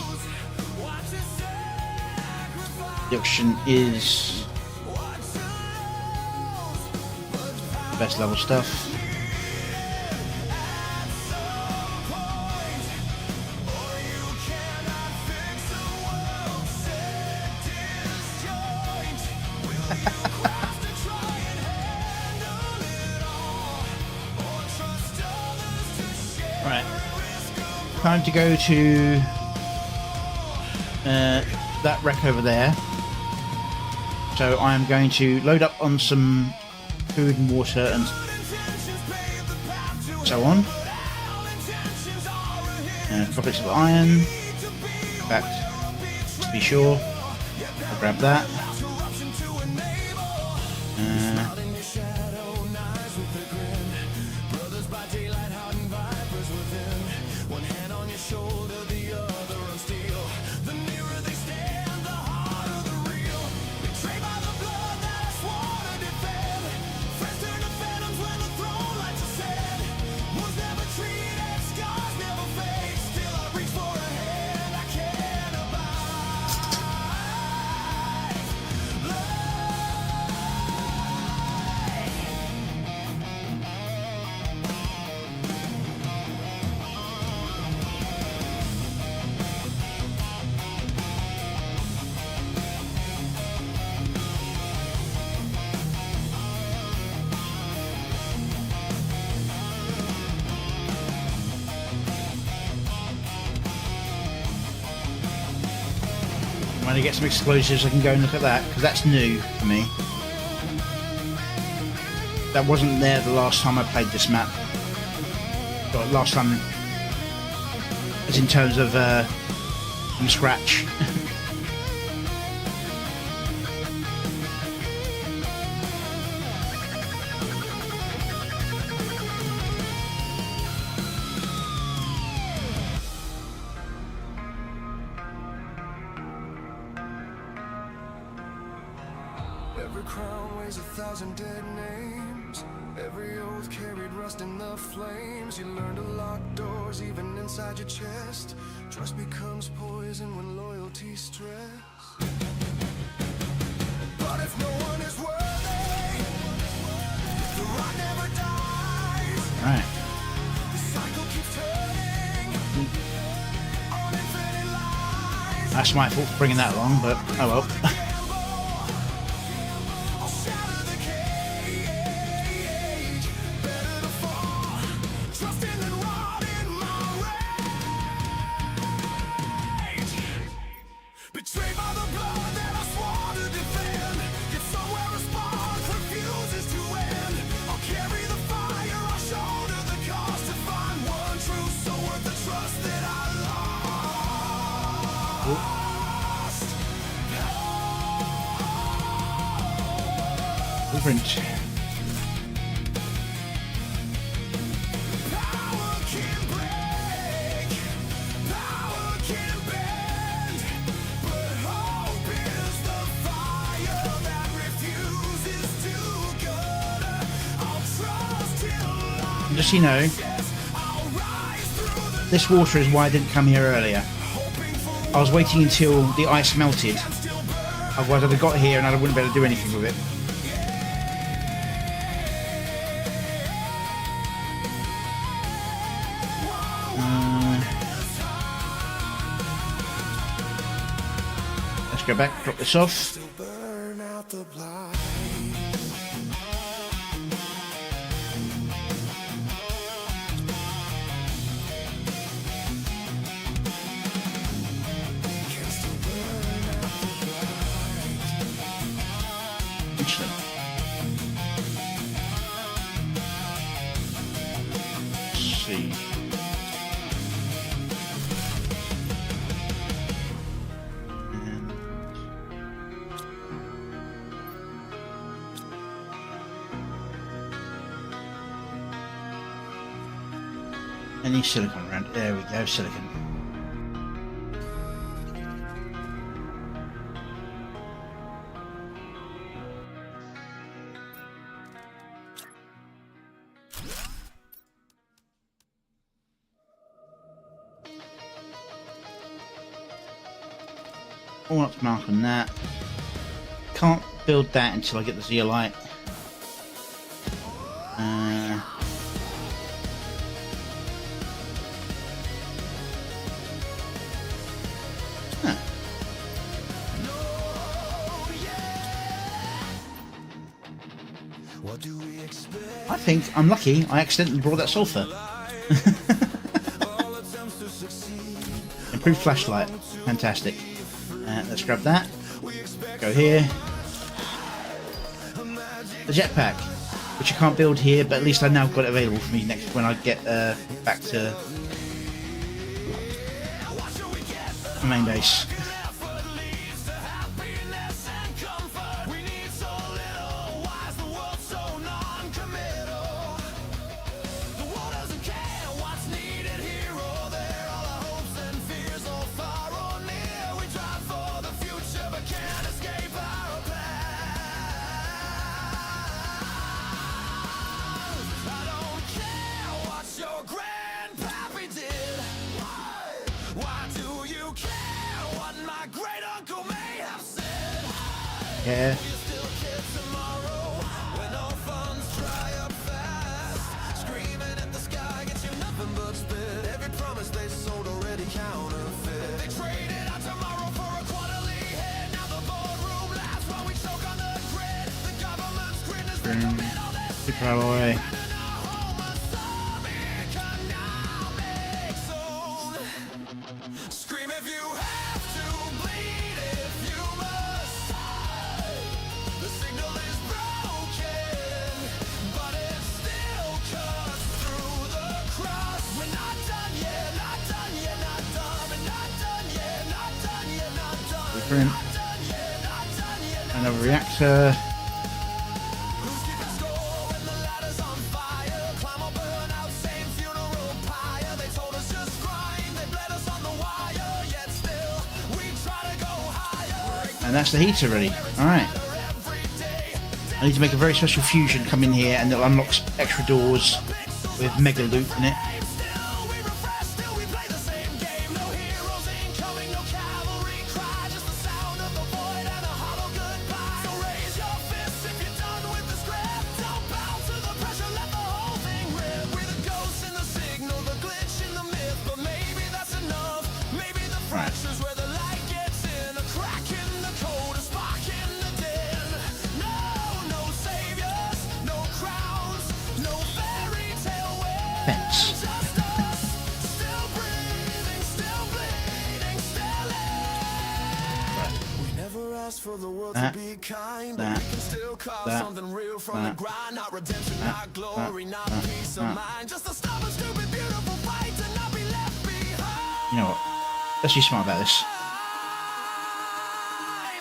S1: oxygen is best level stuff. Right, time to go to that wreck over there. So I am going to load up on some food and water and so on. Pockets of iron. In fact, to be sure, I'll Grab that. When I get some exclusives, I can go and look at that, because that's new for me. That wasn't there the last time I played this map. Or last time, as in terms of from scratch.
S2: Every crown weighs 1,000 dead names. Every oath carried rust in the flames. You learn to lock doors even inside your chest. Trust becomes poison when loyalty's stressed. But if no one is worthy, the rot never dies.
S1: Right.
S2: The cycle keeps turning on infinite lies.
S1: That's my fault for bringing that along, but oh well. Different. Just so you know, this water is why I didn't come here earlier. I was waiting until the ice melted, otherwise I'd have got here and I wouldn't be able to do anything with it. Let's go back, drop this off. See. Any silicon around? There we go, silicon. All up to mark on that. Can't build that until I get the zeolite. I think I'm lucky I accidentally brought that sulfur. Improved flashlight. Fantastic. Let's grab that. Go here. The jetpack, which I can't build here, but at least I now got it available for me next when I get back to the main base. care. Super alloy. Blueprint. Another reactor. And that's the heater ready. Alright. I need to make a very special fusion come in here and it'll unlock extra doors with mega loot in it.
S2: For the world to be kind, but we can still cause something real from the grind. Not redemption, not glory, not peace of mind. Just a stubborn, stupid, beautiful fight to not be left behind.
S1: You know what? Let's be smart about this.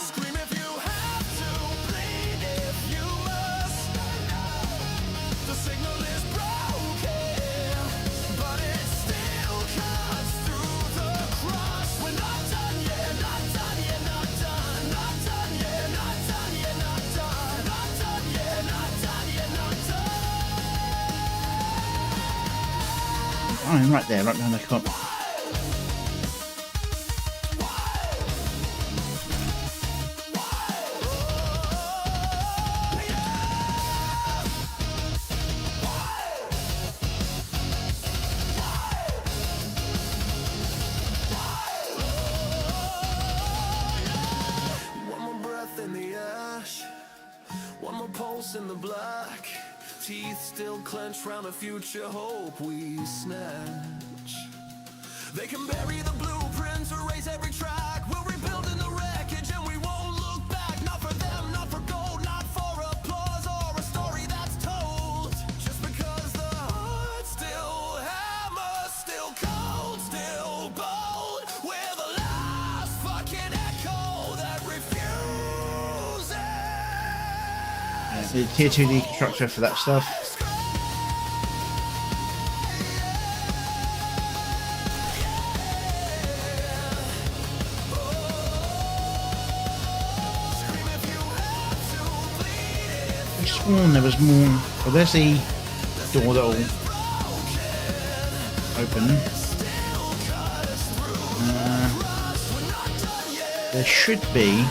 S2: Scream if you have to, bleed if you must. The signal is broken, but it still cuts through the cross. We're not done yet, not done yet, not done. Not done yet, not done yet, not done. Not done yet, not done yet, not done.
S1: Oh, right there, right behind the cop.
S2: In the black, teeth still clenched round a future hope we snatch. They can bury the blueprints, erase every track. We'll rebuild in the wreckage and we won't look back. Not for them, not for gold, not for applause or a story that's told. Just because the heart still hammers, still cold, still bold. We're the last fucking echo that refuses.
S1: The tier 2 deconstructor for that stuff. I sworn there was more. Well, there's the door that'll open. There should be.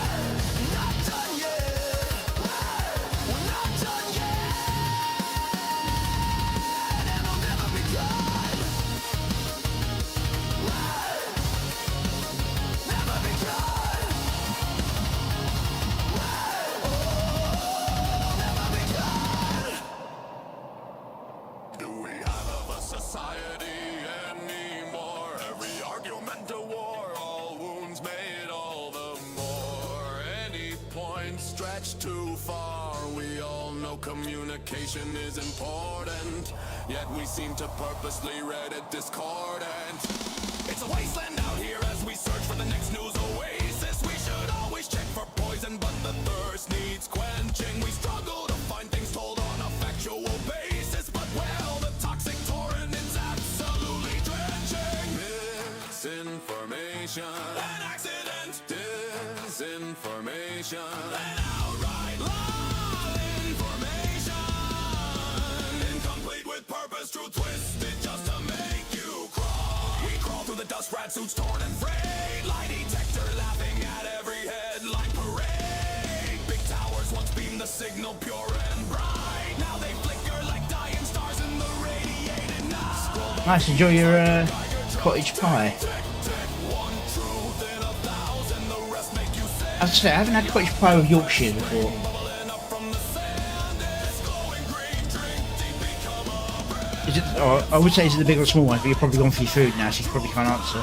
S2: Stretch too far, we all know communication is important, yet we seem to purposely read it discordant. It's a wasteland out here as we search for the next news oasis. We should always check for poison, but the thirst needs quenching. We struggle to find things told on a factual basis, but well, the toxic torrent is absolutely drenching. Misinformation, an accident, disinformation, an outright lie, information, incomplete with purpose, true twisted just to make you crawl. We crawl through the dust, rat suits torn and frayed, lie detector laughing at every headline parade. Big signal pure and bright. Now they flicker like dying stars in the radiated night.
S1: Nice, enjoy your cottage pie. As I say, I haven't had cottage pie with Yorkshire before. Is it? Oh, I would say is it the big or the small one, but you're probably gone for your food now, so you probably can't answer.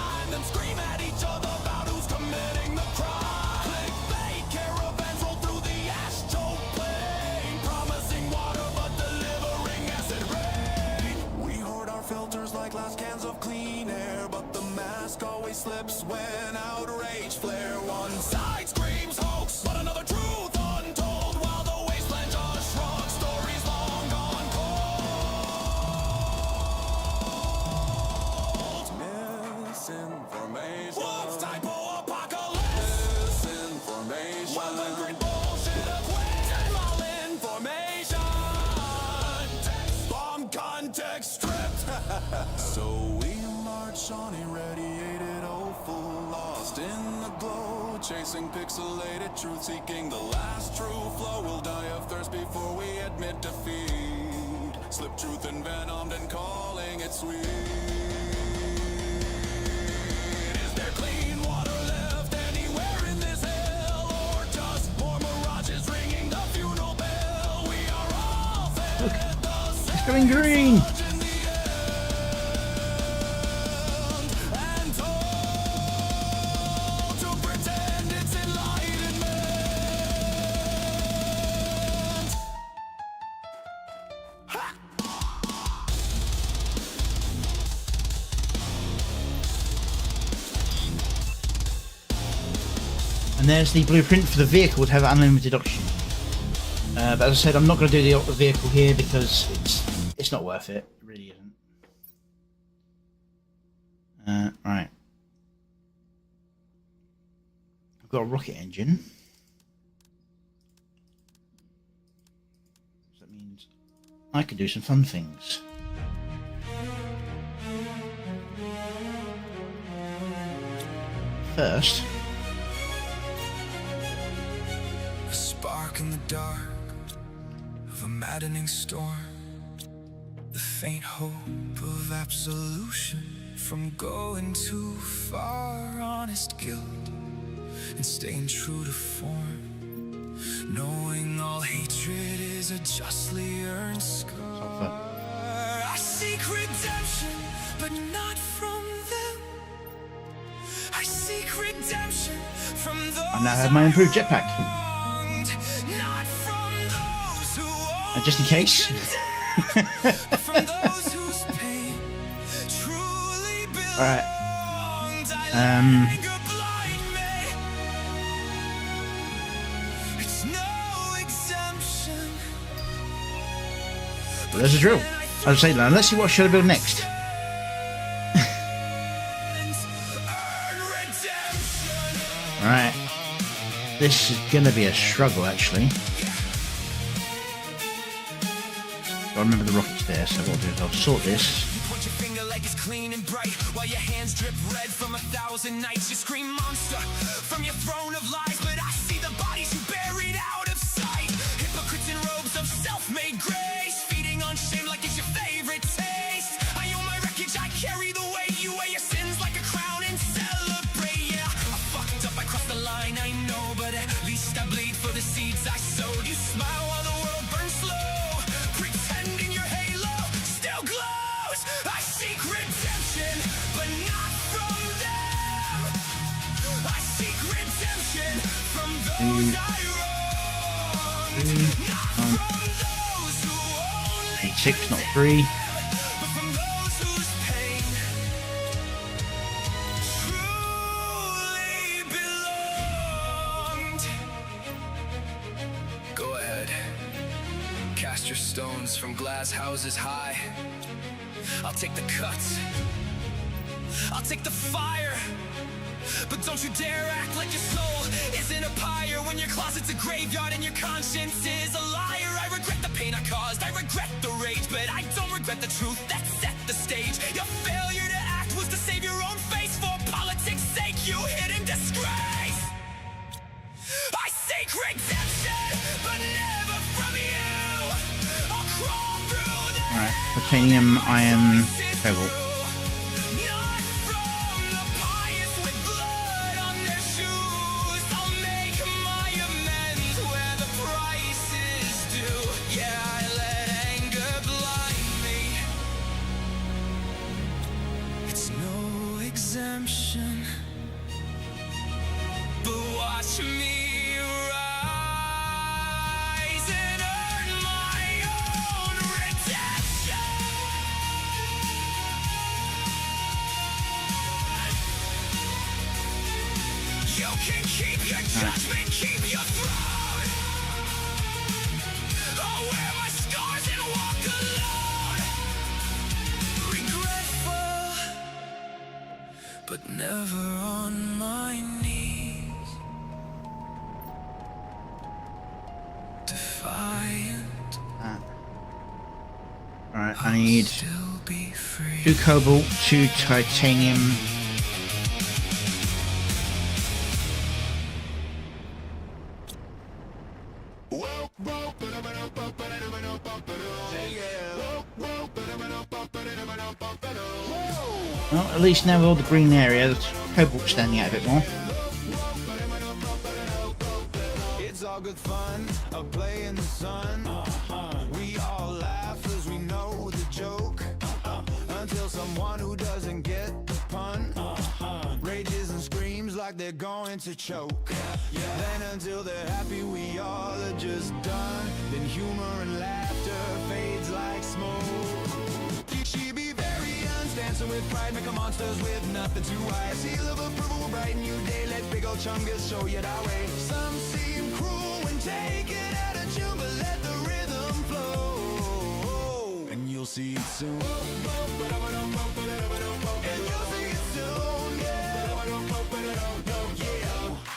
S2: Slips when outrage flare. One side screams hoax, but another truth untold. While the wasteland just shrunk, stories long gone cold. Misinformation. Wolves typo apocalypse. Misinformation. While the great bullshit equates malinformation. Text bomb context stripped. So we march on irradiated. Lost in the glow, chasing pixelated truth, seeking the last true flow. We'll die of thirst before we admit defeat. Slip truth envenomed and calling it sweet. Is there clean water left anywhere in this hell, or just more mirages ringing the funeral bell? We are all fed the same.
S1: It's going green. And there's the blueprint for the vehicle to have unlimited oxygen. But as I said, I'm not going to do the vehicle here because it's not worth it. It really isn't. Right. I've got a rocket engine. So that means I can do some fun things. First,
S2: spark in the dark of a maddening storm, the faint hope of absolution from going too far. Honest guilt and staying true to form, knowing all hatred is a justly earned scar. I seek redemption, but not from them. I seek redemption from those
S1: I now have my improved jetpack. And just in case. Alright. Well, there's a drill. I'll say that. Let's see what should I build next. Alright. This is gonna be a struggle, actually. I remember the rockets there, so what I'll do is I'll sort this.
S2: You point your finger like it's clean and bright, while your hands drip red from 1,000 nights. You scream monster from your throne of lies, but I see the bodies you buried out of sight. Hypocrites in robes of self-made grace, feeding on shame like it's your favorite taste. I own my wreckage, I carry the weight. You wear your sins like a crown and celebrate. Yeah, I fucked up, I crossed the line, I know, but at least I bleed for the seeds I sowed. You smile while the world burns slow, pretending your halo still glows. I seek redemption, but not from them. I seek redemption from those I wronged, not from those who only
S1: 6, not 3.
S2: but from those whose pain truly belonged. Go ahead, cast your stones from glass houses high. I'll take the cuts, I'll take the fire, but don't you dare act like your soul isn't a pyre when your closet's a graveyard and your conscience is a liar. I regret the pain I caused, I regret the rage, but I don't regret the truth that set the stage. Your failure to act was to save your own face. For politics' sake, you hid in disgrace. I seek redemption, but never
S1: Titanium, iron, cobalt.
S2: But watch me rise and earn my own redemption. You can keep your judgment, keep your throne. I'll wear my scars and walk alone. Regretful, but never on my knees. Defiant,
S1: Alright, I need
S2: still be free.
S1: 2 cobalt, 2 titanium. Well, at least now with all the green area, the cobalt's standing out a bit more.
S2: It's all good fun, a play in the sun. We all laugh as we know the joke. Until someone who doesn't get the pun rages and screams like they're going to choke. Then until they're happy we all are just done. Then humor and laughter fades like smoke. She be very dancing with pride, make a monsters with nothing to hide. Seal of approval will brighten you day. Let big old chungus show you that way. Some seem cruel when taken out of tune, but let the rhythm flow, and you'll see it soon. And you'll see it soon, yeah.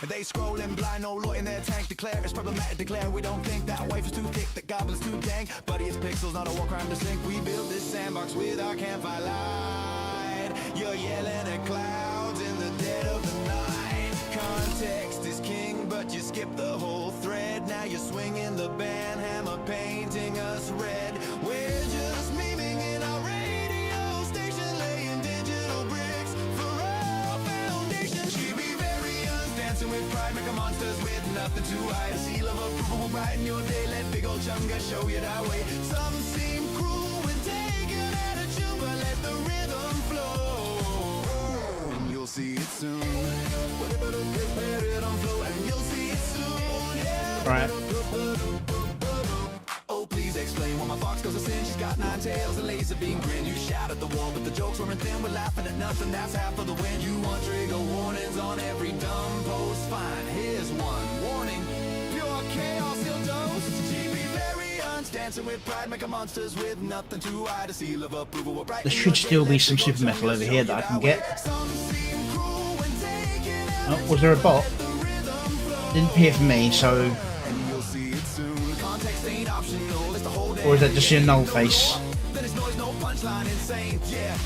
S2: They scrolling blind, no law in their tank. Declare it's problematic, declare we don't think that wife is too thick, the goblin's too dang. Buddy, it's pixels, not a war crime to sink. We built this sandbox with our campfire light. You're yelling at clouds in the dead of the night. Context is king, but you skip the whole thread. Now you're swinging the band hammer, painting us red. We're just memeing in our radio station, laying digital bricks for our foundation. She be very dancing with pride, make a monsters with nothing to hide. A seal of approval will brighten your day. Let big old chunga show you that way. Some seem cruel when taken out of tune, but let the rhythm flow, and you'll see it soon. Let the rhythm flow, and you'll see it soon. Yeah.
S1: Right.
S2: Oh, please explain why my fox goes a sin. She's got 9 tails, a laser beam grin. You shout at the wall, but the jokes weren't thin. We're laughing at nothing, that's half of the win. You want trigger warnings on every dumb post? Fine, here's one warning. Pure chaos, you'll dose. GB variants, dancing with pride, make a monsters with nothing to hide. A seal of approval will brighten.
S1: There should still be some super metal over here that I can get. Oh, was there a bot? Didn't appear for me, so... Or is that just your null face?
S2: Then it's noise, no punchline, insane. Yeah.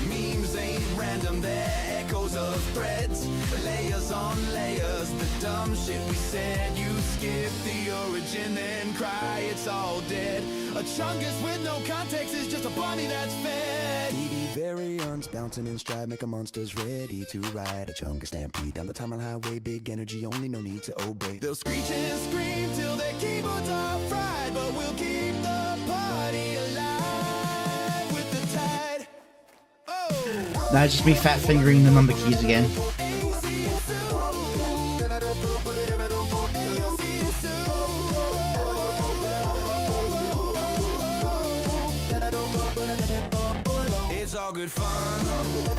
S2: Memes ain't random, they're echoes of threads. Layers on layers, the dumb shit we said. You skip the origin, then cry, it's all dead. A chungus with no context is just a bunny that's fed. ED variants, bouncing in stride, make a monsters ready to ride. A chungus stampede down the timeline highway, big energy only, no need to obey. They'll screech and scream till their keyboards are fried, but we'll keep the party alive with the tide. Oh!
S1: No, just me fat fingering the number keys again.
S2: It's all good fun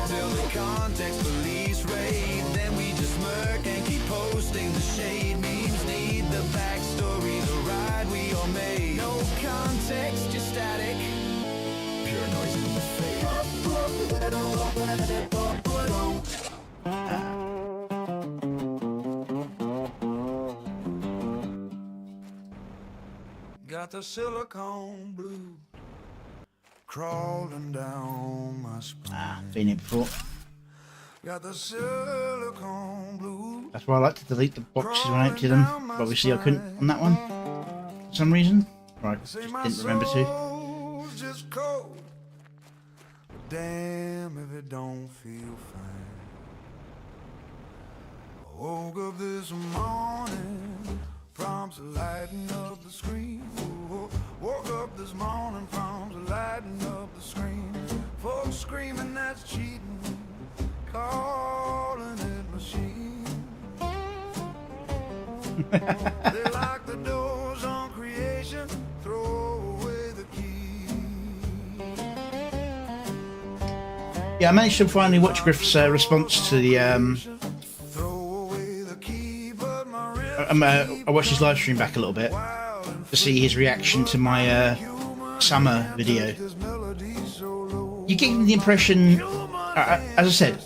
S2: till the context police raid. Then we just smirk and keep posting the shade. Memes need the backstory, the ride we all made. No context, just static. Pure noise in the face. Got the silicone blue crawling down my spine.
S1: Been here before.
S2: Got the silicone blue.
S1: That's why I like to delete the boxes when I empty them. But obviously I couldn't on that one for some reason. Right, just didn't remember to.
S2: feels just cold. Damn if it don't feel fine. I woke up this morning, prompts lighting up the screen. Woke up this morning, prompts lighting up the screen. Folks screaming that's cheating, calling it machine. They lock the doors on creation, throw away the key.
S1: Yeah, I managed to finally watch Griff's response to the I watched his live stream back a little bit to see his reaction to my summer video. You get the impression, as I said,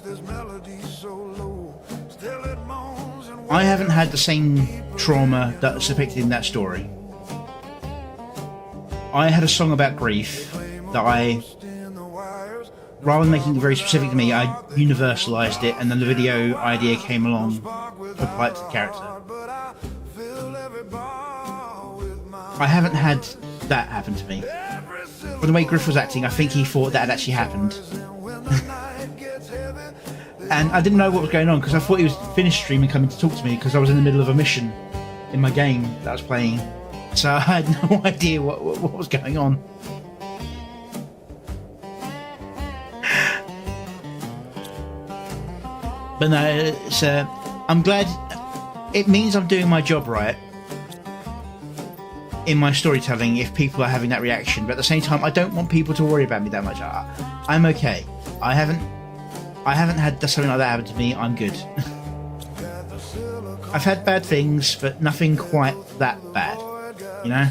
S1: I haven't had the same trauma that's depicted in that story. I had a song about grief that I, rather than making it very specific to me, I universalised it, and then the video idea came along to apply it to the character. I haven't had that happen to me. From the way Griff was acting, I think he thought that had actually happened. And I didn't know what was going on because I thought he was finished streaming coming to talk to me because I was in the middle of a mission in my game that I was playing. So I had no idea what was going on. But no, it's, I'm glad. It means I'm doing my job right in my storytelling if people are having that reaction, but at the same time I don't want people to worry about me that much. I'm okay. I haven't had something like that happen to me. I'm good. I've had bad things, but nothing quite that bad, you know.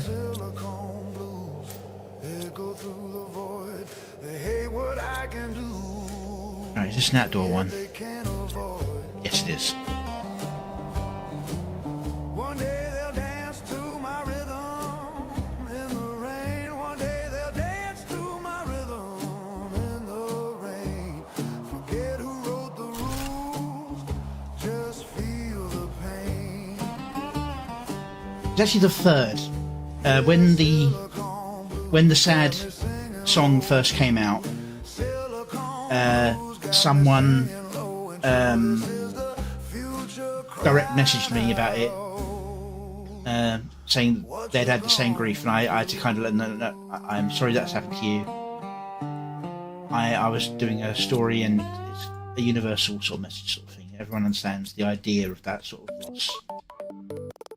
S1: Alright, is this an outdoor one? Yes it is. It's actually the third. When the sad song first came out, someone direct messaged me about it, saying they'd had the same grief, and I had to kind of let them know, I'm sorry that's happened to you. I was doing a story, and it's a universal sort of message sort of thing. Everyone understands the idea of that sort of loss.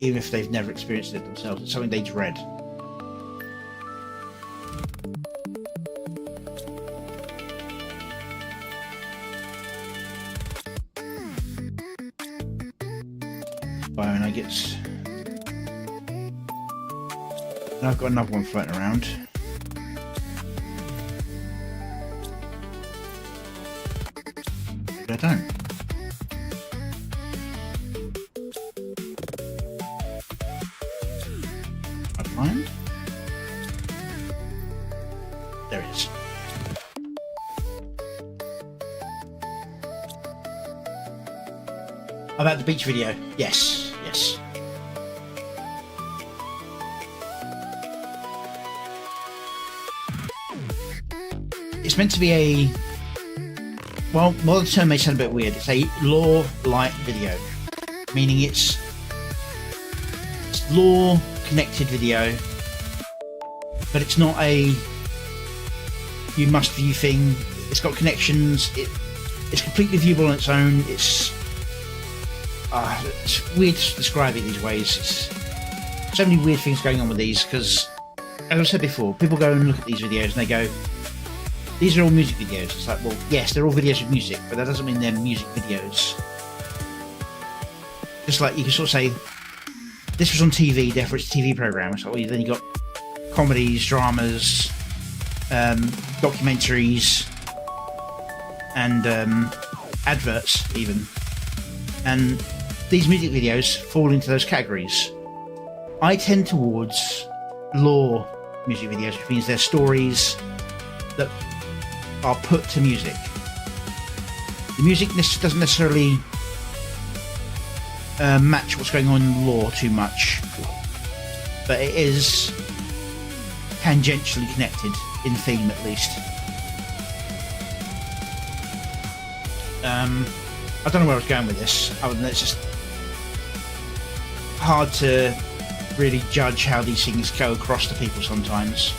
S1: Even if they've never experienced it themselves, it's something they dread. And I get... And I've got another one floating around. But I don't. There it is. About the beach video. Yes, yes. It's meant to be a... Well, the term may sound a bit weird. It's a lore-light video. Meaning it's lore-connected video. But it's not a you must view thing. It's got connections. It's completely viewable on its own. It's weird to describe it these ways. It's so many weird things going on with these because, as I said before, people go and look at these videos and they go, these are all music videos. It's like, well, yes, they're all videos of music, but that doesn't mean they're music videos. Just like you can sort of say, this was on TV, therefore it's a TV program. So then you got comedies, dramas, documentaries, and adverts even. And these music videos fall into those categories. I tend towards lore music videos, which means they're stories that are put to music. The music doesn't necessarily match what's going on in lore too much, but it is tangentially connected. in theme at least. I don't know where I was going with this, other than it's just hard to really judge how these things go across to people sometimes.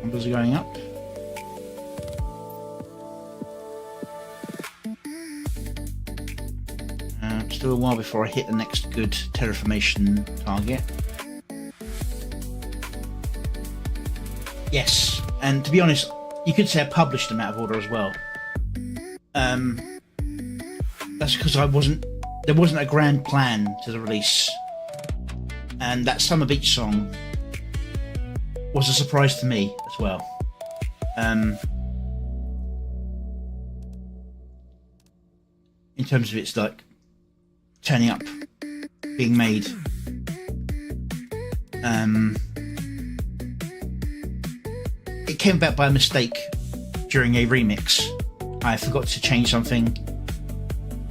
S1: Numbers are going up. Still a while before I hit the next good terraformation target. Yes, and to be honest, you could say I published them out of order as well. That's because there wasn't a grand plan to the release, and that Summer Beach song was a surprise to me as well. In terms of its like turning up, being made. It came about by a mistake during a remix. I forgot to change something,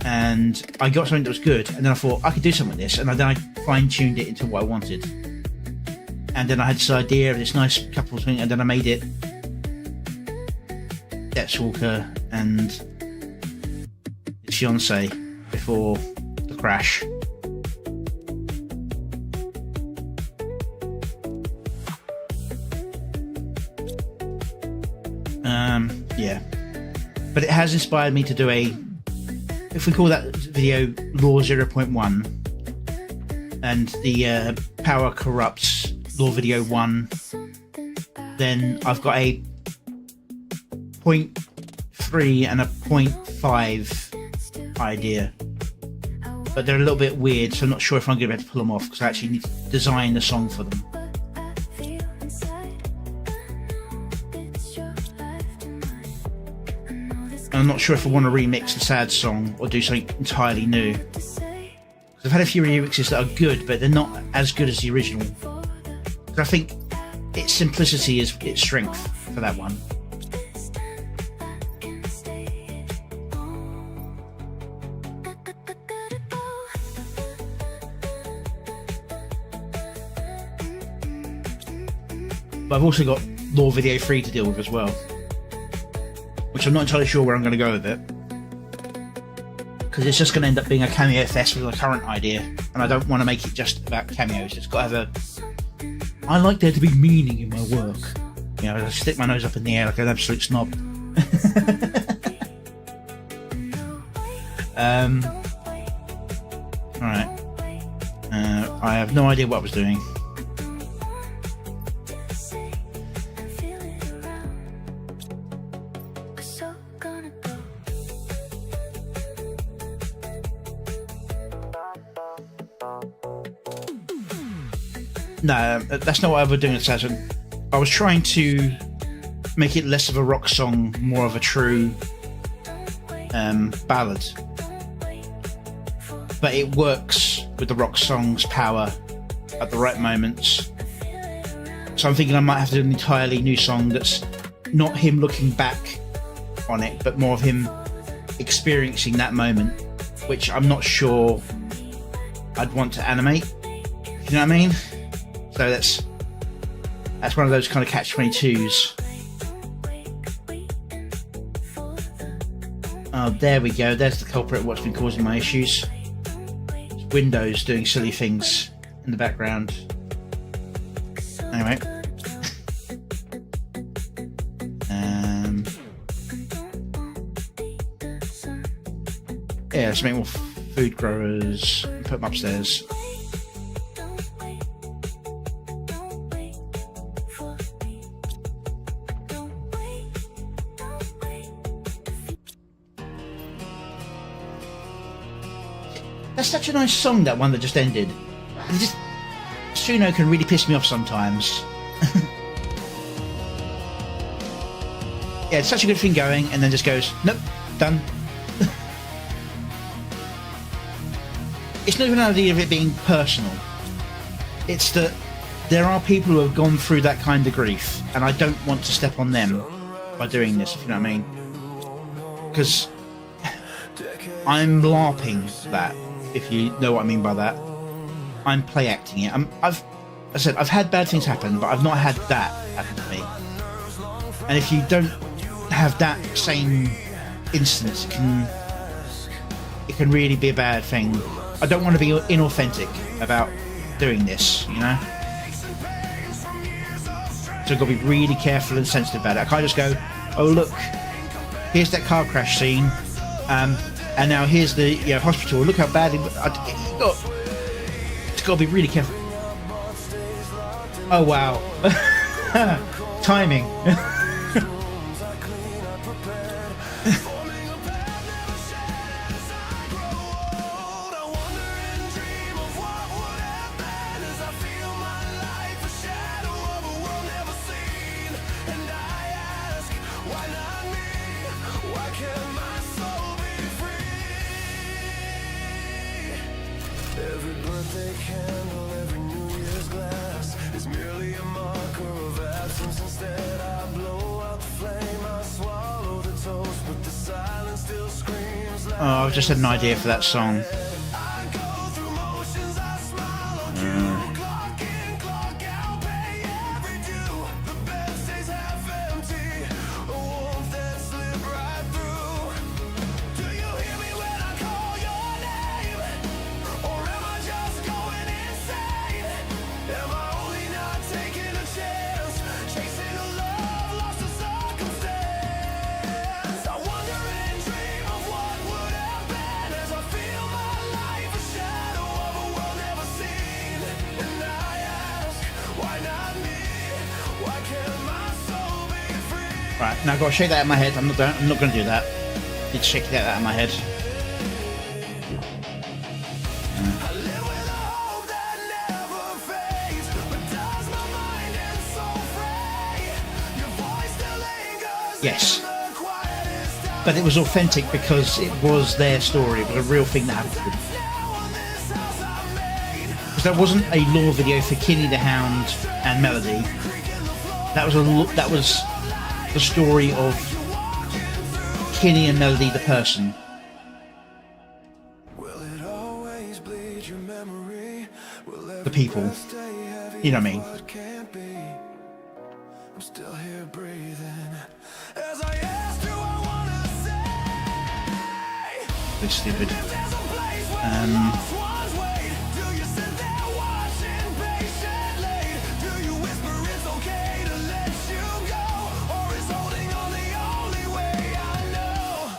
S1: and I got something that was good, and then I thought I could do something with this, and then I fine-tuned it into what I wanted. And then I had this idea of this nice couple thing, and then I made it Deathstalker and his fiance before the crash. Yeah, but it has inspired me to do a, if we call that video Law 0.1, and the Power Corrupts Law Video 1, then I've got a 0.3 and a 0.5 idea, but they're a little bit weird, so I'm not sure if I'm going to be able to pull them off, because I actually need to design a song for them. I'm not sure if I want to remix the sad song or do something entirely new. I've had a few remixes that are good, but they're not as good as the original. Because I think its simplicity is its strength for that one. But I've also got Law Video 3 to deal with as well, which I'm not entirely sure where I'm going to go with it, because it's just going to end up being a cameo fest with a current idea, and I don't want to make it just about cameos. It's got to have a... I like there to be meaning in my work. You know, I stick my nose up in the air like an absolute snob. Alright. I have no idea what I was doing. No, that's not what I was doing at Saturn. I was trying to make it less of a rock song, more of a true ballad. But it works with the rock song's power at the right moments. So I'm thinking I might have to do an entirely new song that's not him looking back on it, but more of him experiencing that moment, which I'm not sure I'd want to animate. You know what I mean? So that's one of those kind of catch-22s. Oh, there we go. There's the culprit of what's been causing my issues. It's Windows doing silly things in the background. Anyway. Yeah, let's make more food growers. Put them upstairs. That's such a nice song, that one that just ended. It just, Suno can really piss me off sometimes. Yeah, it's such a good thing going, and then just goes, nope, done. It's not even an idea of it being personal. It's that there are people who have gone through that kind of grief, and I don't want to step on them by doing this, if you know what I mean. Because I'm LARPing that, if you know what I mean by that. I'm play acting it. I've had bad things happen, but I've not had that happen to me. And if you don't have that same instance, it can really be a bad thing. I don't want to be inauthentic about doing this, you know? So I've got to be really careful and sensitive about it. I can't just go, oh look, here's that car crash scene, and now here's the hospital. Look how bad it's got to be really careful. Oh wow, timing.
S2: Every birthday candle, every New Year's glass is merely a marker of absence. Instead, I blow out the flame, I swallow the toast, but the silence still screams like
S1: Oh, I've just had an idea for that song.
S2: I go through motions, I smile through, clock in, clock out, pay every due. The bed stays half empty, a warmth that slipped right through. Do you hear me when I call your name? Or am I just going insane? Am I only not taking a chance? Chasing a love lost to circumstance. I wonder and dream of what would have been as I feel my life a shadow of a world never seen. And I ask, why not me? Why can't my soul be free?
S1: Right, now I've got to shake that out of my head. I'm not going to do that. Need to shake that out of my head.
S2: I live with a hope that never fades, but does my mind and soul fray? Your voice still lingers
S1: Yes.
S2: in the quietest hours.
S1: But it was authentic because it was their story. It was a real thing that happened to them.
S2: Now on this house I made,
S1: Because that wasn't a lore video for Kinney the Hound and Melody. That was the story of Kinney and Melody the person.
S2: will it always bleed your memory? Will every
S1: The people.
S2: breath stay heavy
S1: You know what I mean.
S2: what can't be? I'm still here breathing as I ask, do I wanna say?
S1: It's stupid.
S2: There's a place where the lost ones wait. Do you sit there watching patiently? Do you whisper it's okay to let you go? Or is holding on the only way I know?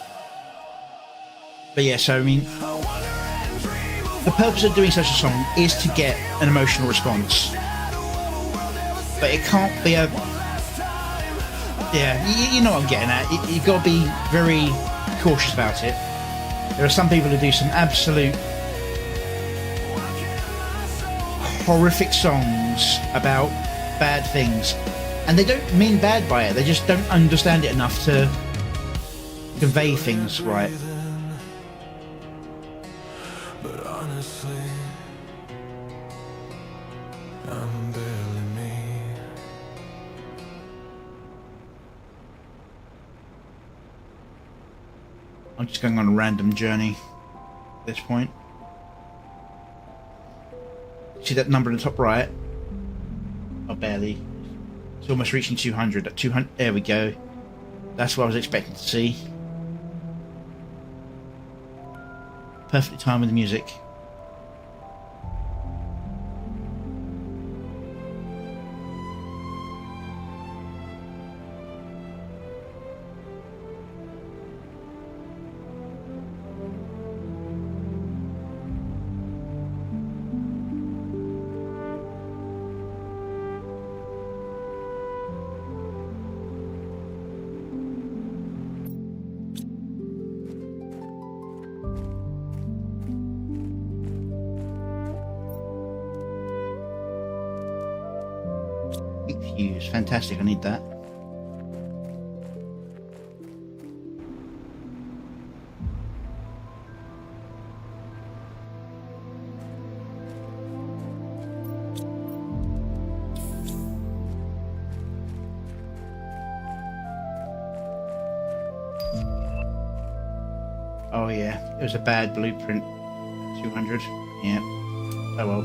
S1: But yeah, so I mean,
S2: I wonder and dream of
S1: the purpose of doing such a song is to get an emotional response. But it can't be a... Yeah, you know what I'm getting at. You've got to be very cautious about it. There are some people who do some absolute horrific songs about bad things, and they don't mean bad by it. They just don't understand it enough to convey things right.
S2: but honestly, I'm barely me.
S1: I'm just going on a random journey at this point. See that number in the top right? Oh, barely. It's almost reaching 200. At 200, there we go. That's what I was expecting to see. Perfectly timed with the music. Fuse, fantastic. I need that. Oh yeah, it was a bad blueprint. 200. Yeah. Oh well.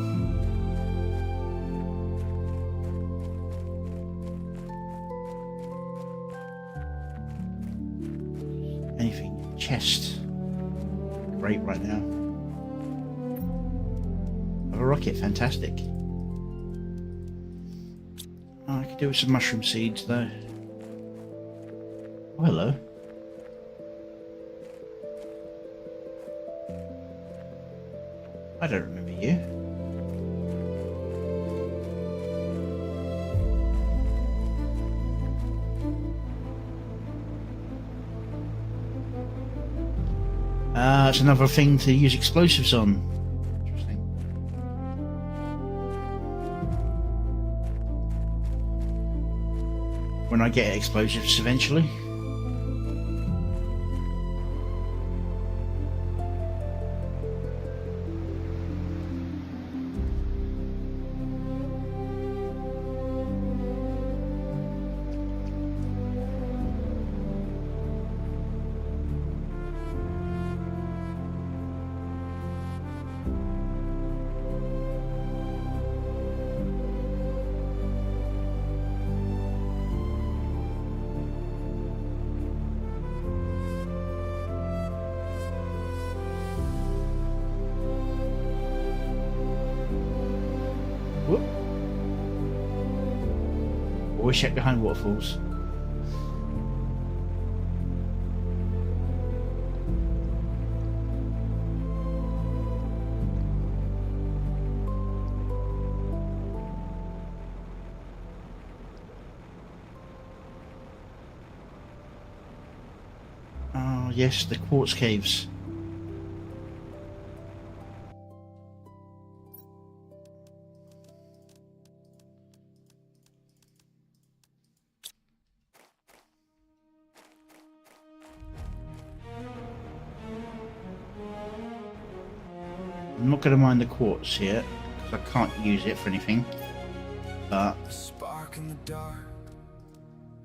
S1: Anything? Chest. Great right now. A rocket, fantastic. Oh, I could do with some mushroom seeds though. Oh, hello. I don't remember you. It's another thing to use explosives on. Interesting. When I get explosives eventually. Whoop. Always check behind waterfalls. Oh yes, the quartz caves. I'm not going to mine the quartz here because I can't use it for anything. But
S2: A spark in the dark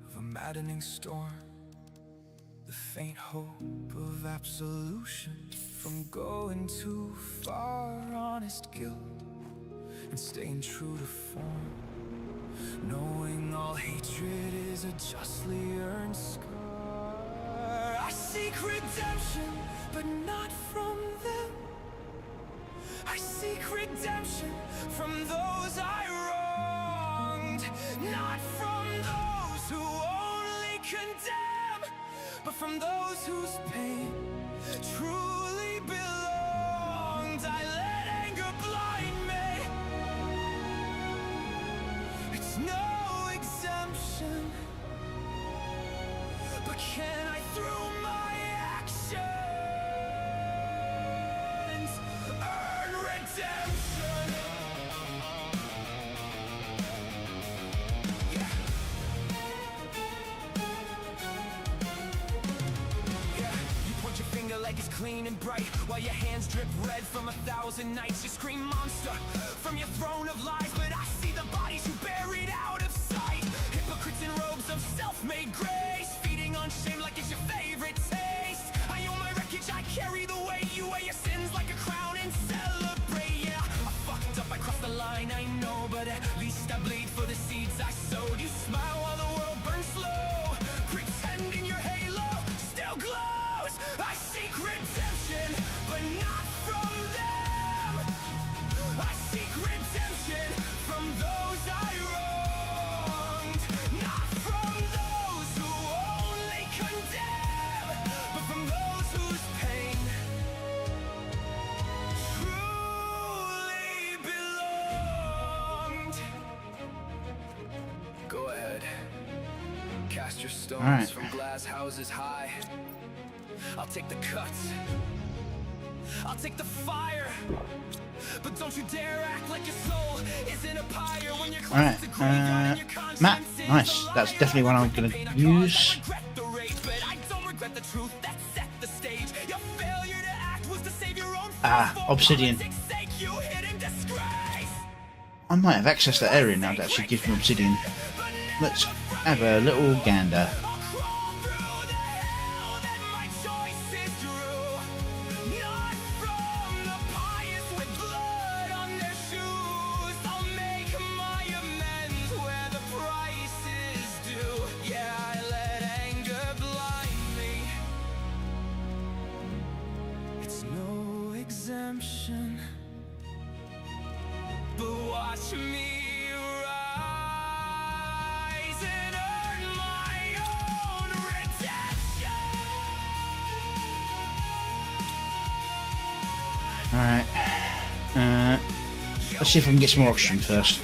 S2: of a maddening storm, the faint hope of absolution from going too far. Honest guilt and staying true to form, knowing all hatred is a justly earned scar. I seek redemption, but not from them. I seek redemption from those I wronged, not from those who only condemn, but from those whose pain truly belonged. I let anger blind me. It's no exemption, but can I through my actions earn redemption? Yeah. Yeah, you point your finger like it's clean and bright, while your hands drip red from 1,000 nights. You scream monster from your throne of lies, but I see the bodies you buried out of sight. Hypocrites in robes of self-made grace, feeding on shame like it's your favorite taste. I own my wreckage, I carry the weight. You wear your sins like a crown and celebrate. Yeah, I fucked up, I crossed the line, I know, but at least I bleed for the seeds I sowed. You smile while the world burns slow, pretending your halo still glows. I seek redemption, but not from them. I seek redemption from those I wronged, not from those who only condemn, but from those whose pain truly belonged. Go ahead, cast your stones
S1: All right.
S2: from glass houses high. I'll take the cuts, I'll take the fire, but don't you dare act like your soul isn't a pyre when you're close
S1: Alright,
S2: to graveyard and your conscience
S1: map,
S2: is
S1: nice.
S2: a
S1: That's
S2: liar.
S1: definitely one I'm going
S2: Pain
S1: to
S2: I caused,
S1: use.
S2: I regret the rage, but I don't regret the truth that set the stage. Your failure to act was to save your own face for
S1: obsidian.
S2: politics' sake. You hid in disgrace.
S1: I might have access to that area now that actually gives me obsidian. Let's have a little gander.
S2: I'll crawl through the hell that my choices drew. redemption, but watch me rise and earn my own redemption.
S1: Alright. Let's see if I can get some more oxygen first.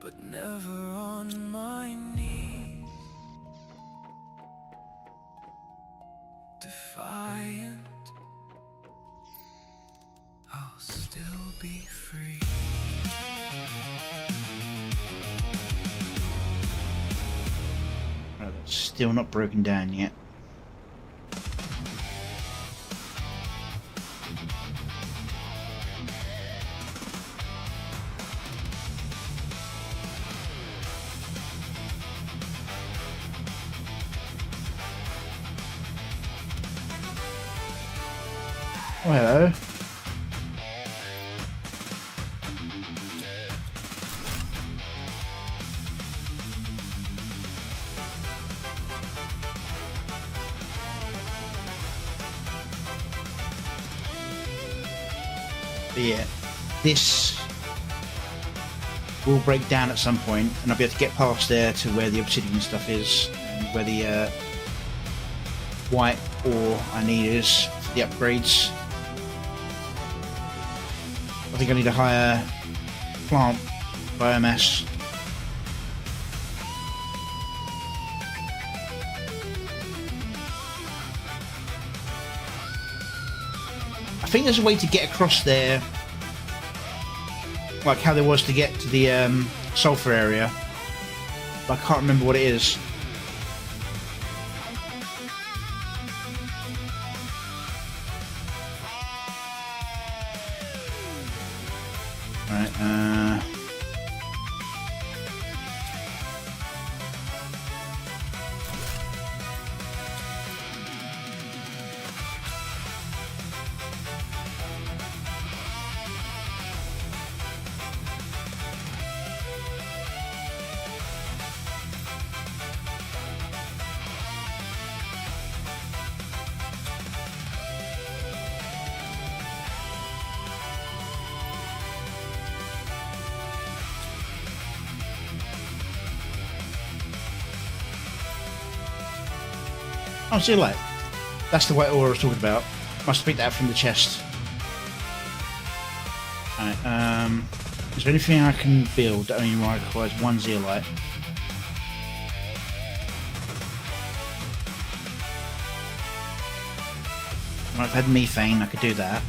S2: But never on my knees, defiant, I'll still be free.
S1: Right, that's still not broken down yet. Oh, hello. But yeah, this will break down at some point, and I'll be able to get past there to where the obsidian stuff is, and where the white ore I need is for the upgrades. I think I need a higher plant biomass. I think there's a way to get across there, like how there was to get to the sulfur area, but I can't remember what it is. Right, oh, see you later. That's the white ore I was talking about. Must have picked that up from the chest. Alright, is there anything I can build that only requires one zeolite? Well, if I had methane, I could do that.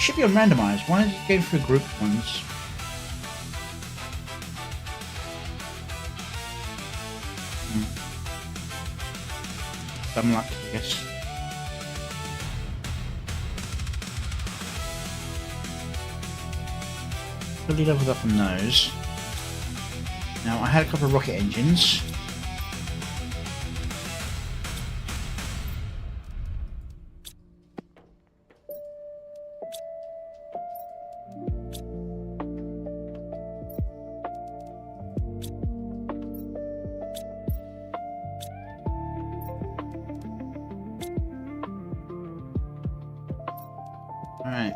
S1: Should be on randomized. Why is it going through grouped ones? Dumb luck, I guess. Fully leveled up on those. Now I had a couple of rocket engines. Alright,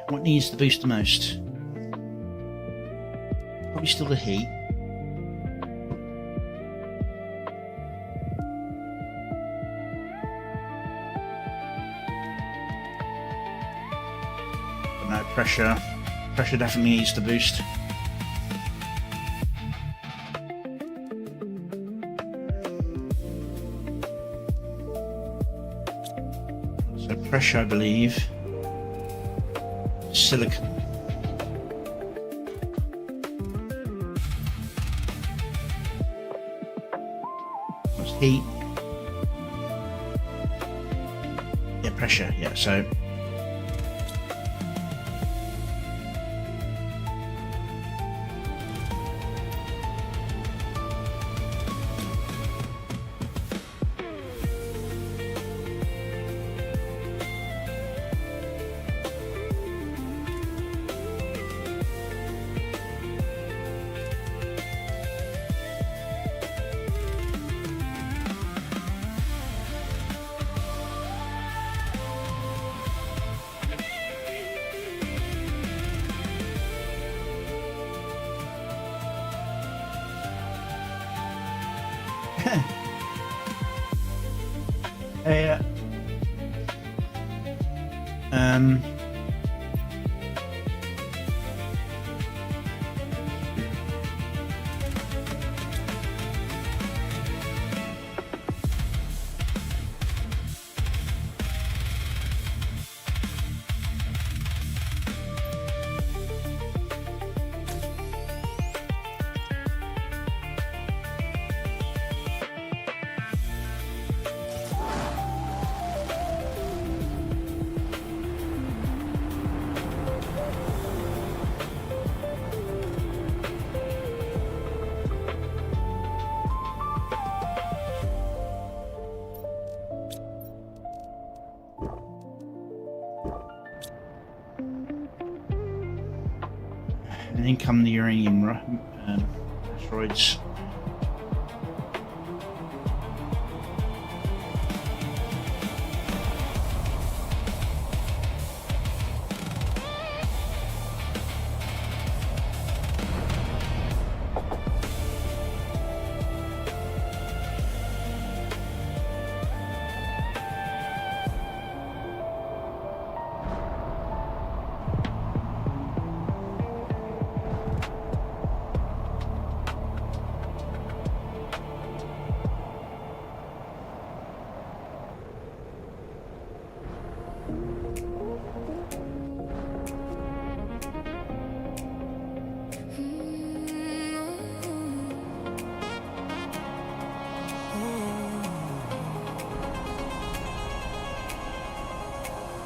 S1: what needs to boost the most? Probably still the heat. But no, pressure. Pressure definitely needs to boost. So pressure, I believe. Silicon. What's heat? Yeah, pressure. Yeah, so Yeah. And then come the uranium asteroids.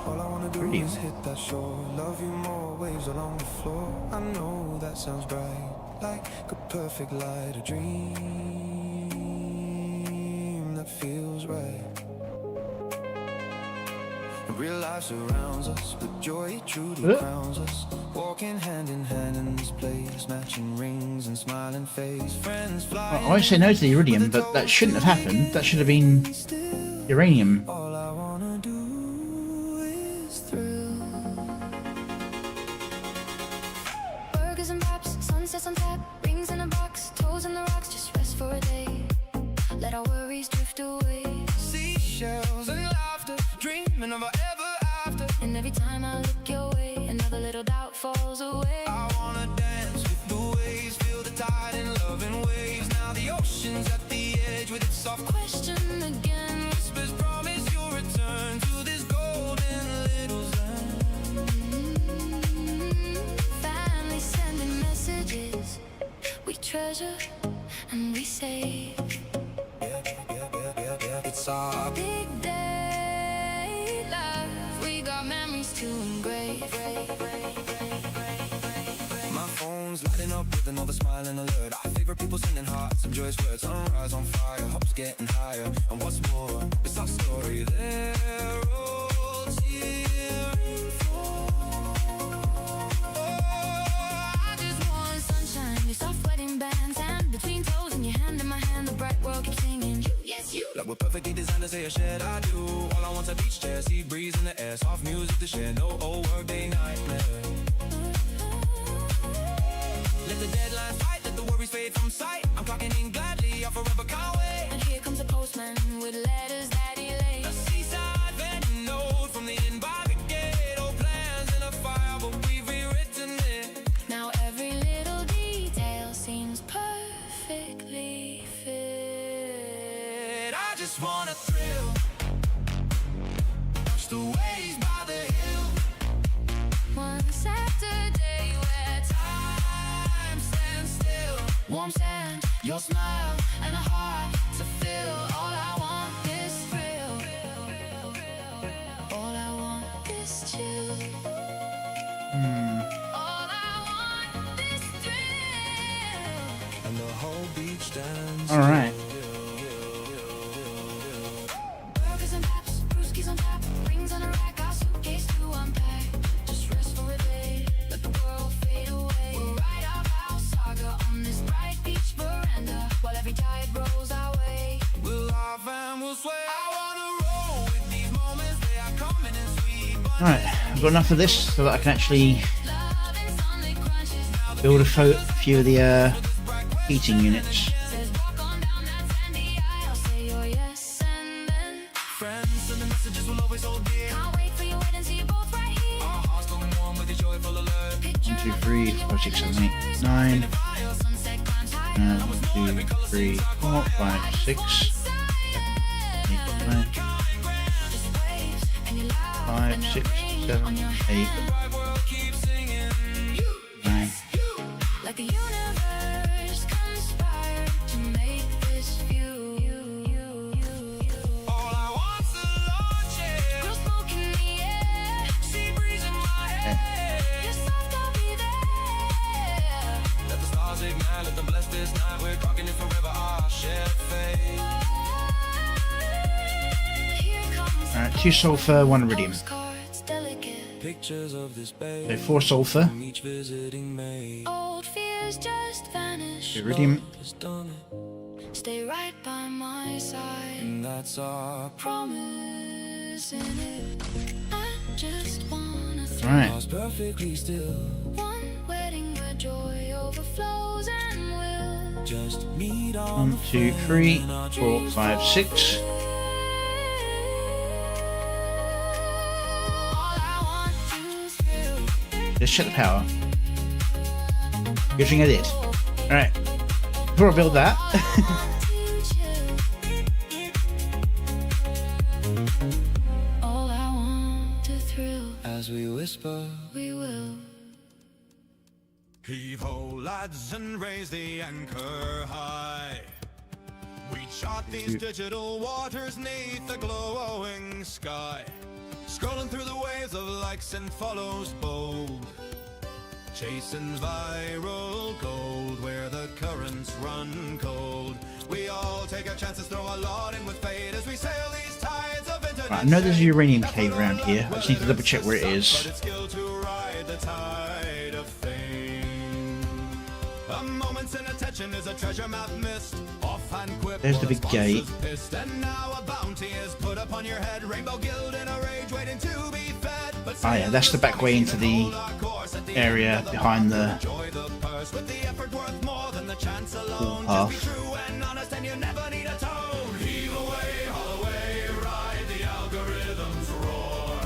S2: All I wanna do is hit that shore, love you more, waves along the floor. I know that sounds bright, like a perfect light, a dream that feels right. And real life surrounds us, but joy truly crowns us. Walking hand in hand in this place, matching rings and smiling face. Friends fly.
S1: I always say no to the iridium, but that shouldn't have happened. That should have been uranium.
S2: All I wanna do is thrill.
S3: Burgers and pops, sunsets on tap, rings in a box, toes in the rocks, just rest for a day. Let our worries drift away.
S2: Seashells and laughter, dreaming of our ever after.
S3: And every time I look your way, another little doubt falls away.
S2: I wanna dance with the waves, feel the tide and love in waves. Now the ocean's at the edge with its soft
S3: Question again,
S2: whispers, promise you'll return to this golden little land.
S3: family sending messages we treasure and we save.
S2: It's our
S3: Big day, love, we got memories to engrave.
S2: my phone's lighting up with another smiling alert. Our favorite people sending hearts and joyous words. Sunrise on fire, hopes getting higher. And what's more, it's our story. They're all cheering for.
S3: I just want sunshine, your soft wedding bands, and between toes and your hand in my hand, the bright world keeps singing. You, yes, you.
S2: Like we're perfectly designed to say a shared I do. All I want's a beach chair, sea breeze in the air, soft music to share, no old work day nightmare. Let the deadlines fight, let the worries fade from sight. I'm clocking in gladly, I forever can't wait.
S3: And here comes a postman with letters that he lays.
S2: A seaside vending note from the inn by the gate. Old plans in a file, but we've rewritten it.
S3: Now every little detail seems perfectly fit.
S2: I just wanna thrill, watch the waves by the hill.
S3: One Saturday where
S2: Time stands still.
S3: warm sand, your smile, and a heart to fill. All I want is thrill. All I want is chill. All I want is thrill.
S2: And the whole beach stands.
S1: All right.
S3: Burgers and paps, brewskis on tap, rings on a rack, our suitcase to unpack. Just rest for a day, let the world fade away. We'll write our vow saga on this bright beach veranda, while every tide rolls our way.
S2: We'll laugh and we'll sway. I wanna roll with these moments, they are coming in sweet. But
S1: Alright, I've got enough of this so that I can actually
S3: Love and sunlit crunches,
S1: build a few of the heating units.
S3: says walk on down that sandy
S1: 2, 3, 4, 6, 7, 8, 9. 1, 2, 3, 4, 5, 6. 8, 9. 5, 6, 7, 8, 9.
S3: Like the universe conspired to make this view.
S2: All I want's a launch, yeah.
S3: Grow smoke in the air.
S2: Sea breeze in my head.
S3: You're soft, I'll be there.
S2: Let the stars ignite, let them bless this night. We're rocking it forever, our shared fate.
S3: Here comes
S1: Alright, 2 sulfur, 1 iridium.
S3: postcards, delicate.
S2: Pictures of this
S1: So
S2: bay.
S1: 4 sulfur,
S2: Each visiting May.
S3: Old fears just vanish.
S1: iridium,
S2: Has done it,
S3: Stay right by my side.
S2: and that's our
S3: Promise in it. I just wanna throw
S1: Alright,
S2: promise perfectly still.
S3: one wedding where joy overflows and will.
S2: Just meet on
S1: 1, 2, 3, 4, 5, 6.
S3: All I want to thrill.
S1: Let's check the power. Good thing I did. Alright, before I build that,
S3: All I want to thrill,
S2: as we whisper.
S3: we will.
S4: Heave ho, lads, and raise the anchor high. We chart these digital waters neath the glowing sky. Scrolling through the waves of likes and follows bold. Chasing viral gold where the currents run cold. We all take our chances, throw a lot in with fate as we sail these tides of internet.
S1: right, I know there's a uranium cave around here. I just need to double check where it
S4: But
S1: is.
S4: it's skill to ride the tide of fame. A moment's inattention is a treasure map missed. Offhand quip.
S1: There's the big gate.
S4: Pissed. And now a bounty is put upon your head. Rainbow guild in a rage waiting to be fed. But
S1: Oh yeah, that's the back way into the area behind the
S4: enjoy the purse with the effort worth more than the chance alone.
S1: path.
S4: Just be true and honest and you never need a tone. Heave away, haul away, ride the algorithm's roar.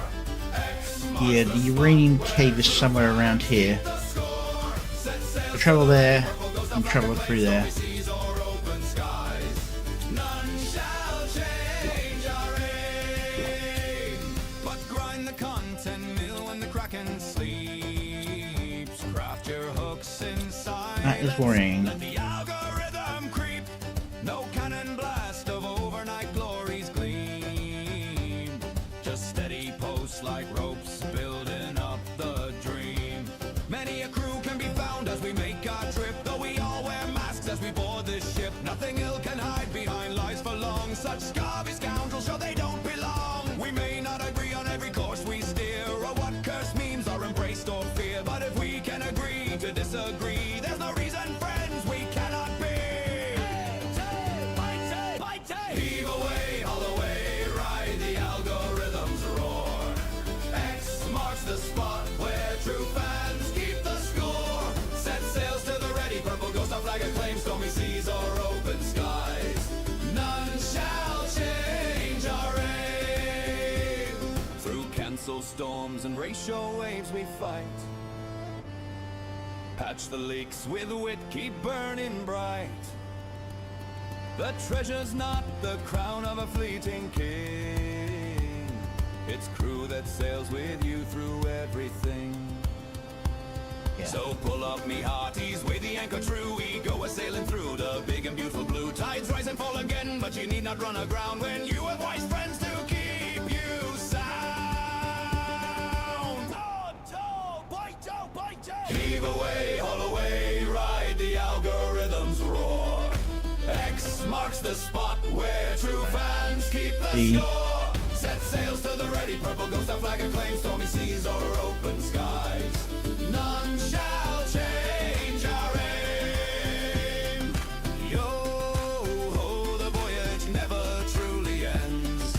S4: X
S1: Yeah, the uranium cave is somewhere around here.
S4: the score. Set sail
S1: We'll travel there and travel through there.
S4: seas or open skies. None shall change our aim. But grind the content mill when the kraken sleeps. Craft your hooks inside.
S1: That is worrying.
S4: Let the algorithm creep. No cannon blast of overnight glories gleam. Just steady posts like ropes building up the dream. Many a crew can be found as we make our trip. Though we all wear masks as we board this ship. Nothing ill can hide behind lies for long. Such scabby scoundrels show they don't belong. We may not agree on every course we steer, or what cursed memes are embraced or feared. But if we can agree to disagree, there's no reason, friends, we cannot be. Heave away, haul away, ride the algorithm's roar. X marks the spot where true fans keep the score. Set sails to the ready, purple ghost, our flag acclaims, stormy seas or open skies. None shall change our aim. Through cancel storms and ratio waves we fight. Patch the leaks with wit, keep burning bright. The treasure's not the crown of a fleeting king. It's crew that sails with you through everything.
S1: Yeah.
S4: So pull up me hearties, weigh the anchor true. We go a sailing through the big and beautiful blue. Tides rise and fall again, but you need not run aground when you have wise friends to keep you sound. Heave away, haul away, ride the algorithm's roar. X marks the spot where true fans keep the score. Set sails to the ready, purple ghost, our flag acclaims, stormy seas or open skies. None shall change our aim. Yo ho, the voyage never truly ends.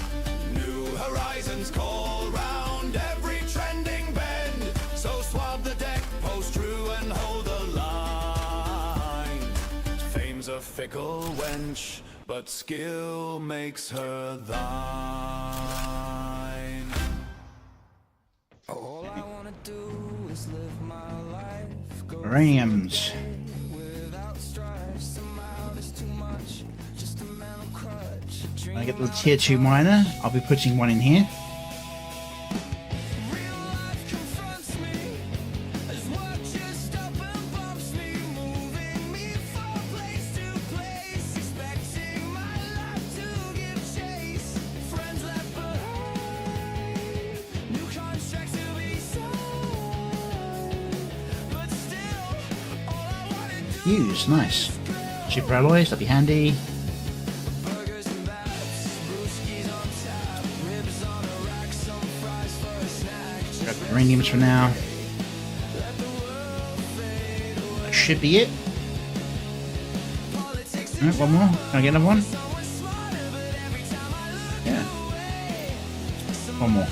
S4: New horizons call round every trending bend. So swab the deck, post true and hold the line. Fame's a fickle wench, but skill makes her thine.
S2: All I wanna do is live my life
S1: Uraniums. When I get the tier 2 miner, I'll be putting one in here. Use, nice. Super alloys, that'd be handy. Grab the uraniums for now. That should be it. Alright, one more. Can I get another one? Yeah. One more.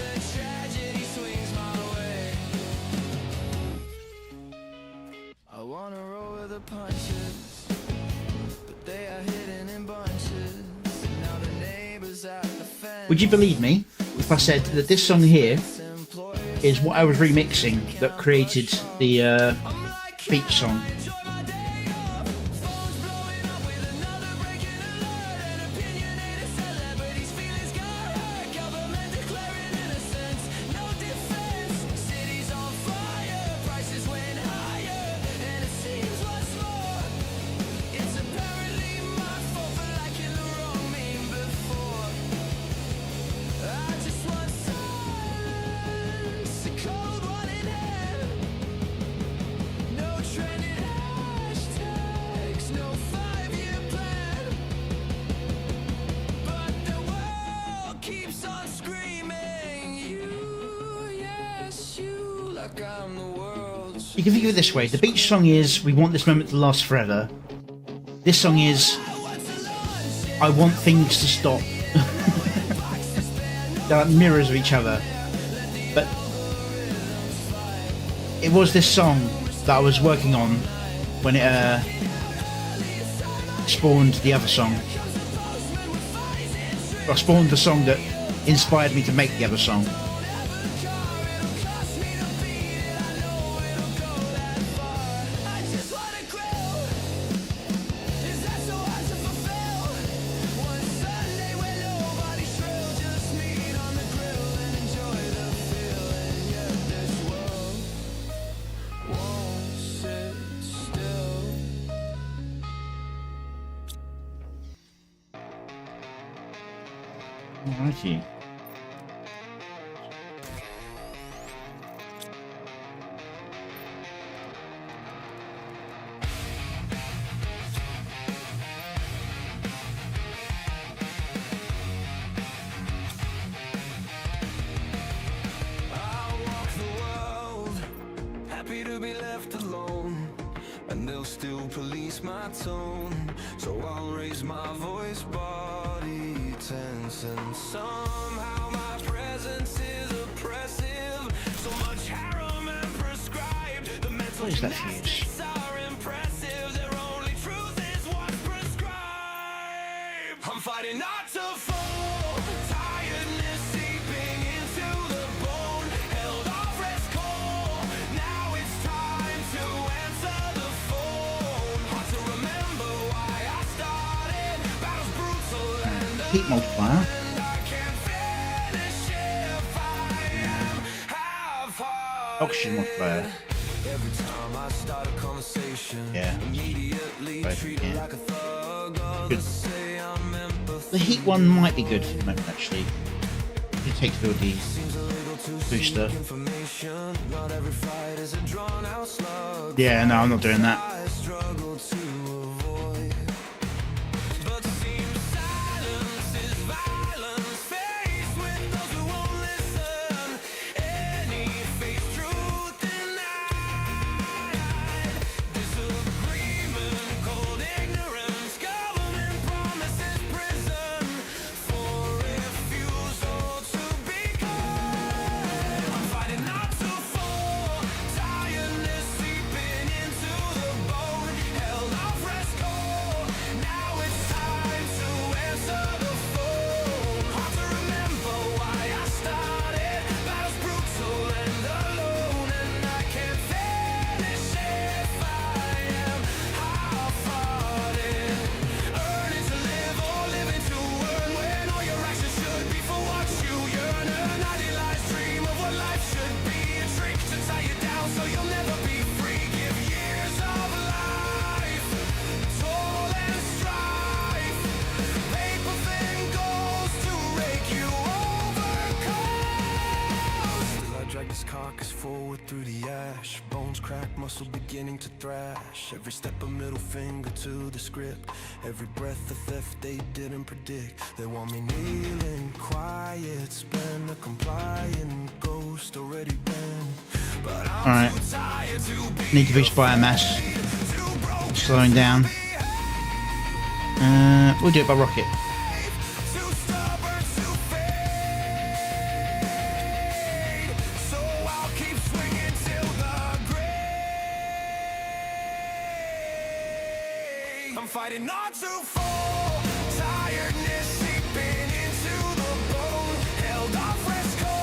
S1: Would you believe me if I said that this song here is what I was remixing that created the beach song? You can think of it this way, the beach song is, we want this moment to last forever. This song is, I want things to stop. They're like mirrors of each other. But it was this song that I was working on when it spawned the other song. I spawned the song that inspired me to make the other song. Alrighty.
S2: Happy to be left alone, and they'll still police my tone. So I'll raise my voice, body tense, and somehow my presence is oppressive. So much harem and prescribed. The mental
S1: What is that fuse?
S2: gymnastics are impressive. Their only truth is what's prescribed. I'm fighting not to fall. Tiredness seeping into the bone. Held off rest cold. Now it's time to answer the phone. Hard to remember why I started. Battle's brutal and
S1: Heat multiplier.
S2: I can't finish if I am half-hearted.
S1: Oxygen multiplier.
S2: Every time I start a conversation,
S1: Yeah.
S2: immediately
S1: Right,
S2: treat
S1: yeah.
S2: like a thug.
S1: Good.
S2: Others say I'm
S1: The heat one might be good for the moment, actually. You take the booster.
S2: information. Not every fight is a drawn out slug.
S1: Yeah, no, I'm not doing that.
S2: I struggle to avoid. But seems silence is violence. Faced with those who won't listen. Any face truth denied. Disagreement, cold ignorance. Government promises prison. For refusal to be kind. I'm fighting not to fall. Tiredness seeping into the bone. match. Bones crack, muscle beginning to thrash. Every step a middle finger to the script. Every breath a theft they didn't predict. They want me kneeling, quiet, spend a compliant ghost already been. But I'm
S1: Alright.
S2: too tired to be
S1: Need to boost biomass.
S2: too broke,
S1: Slowing down. We'll do it by rocket.
S2: too stubborn to fade. So I'll keep swinging till the grave. I'm fighting not to fall. Tiredness seeping into the bone. Held off fresco.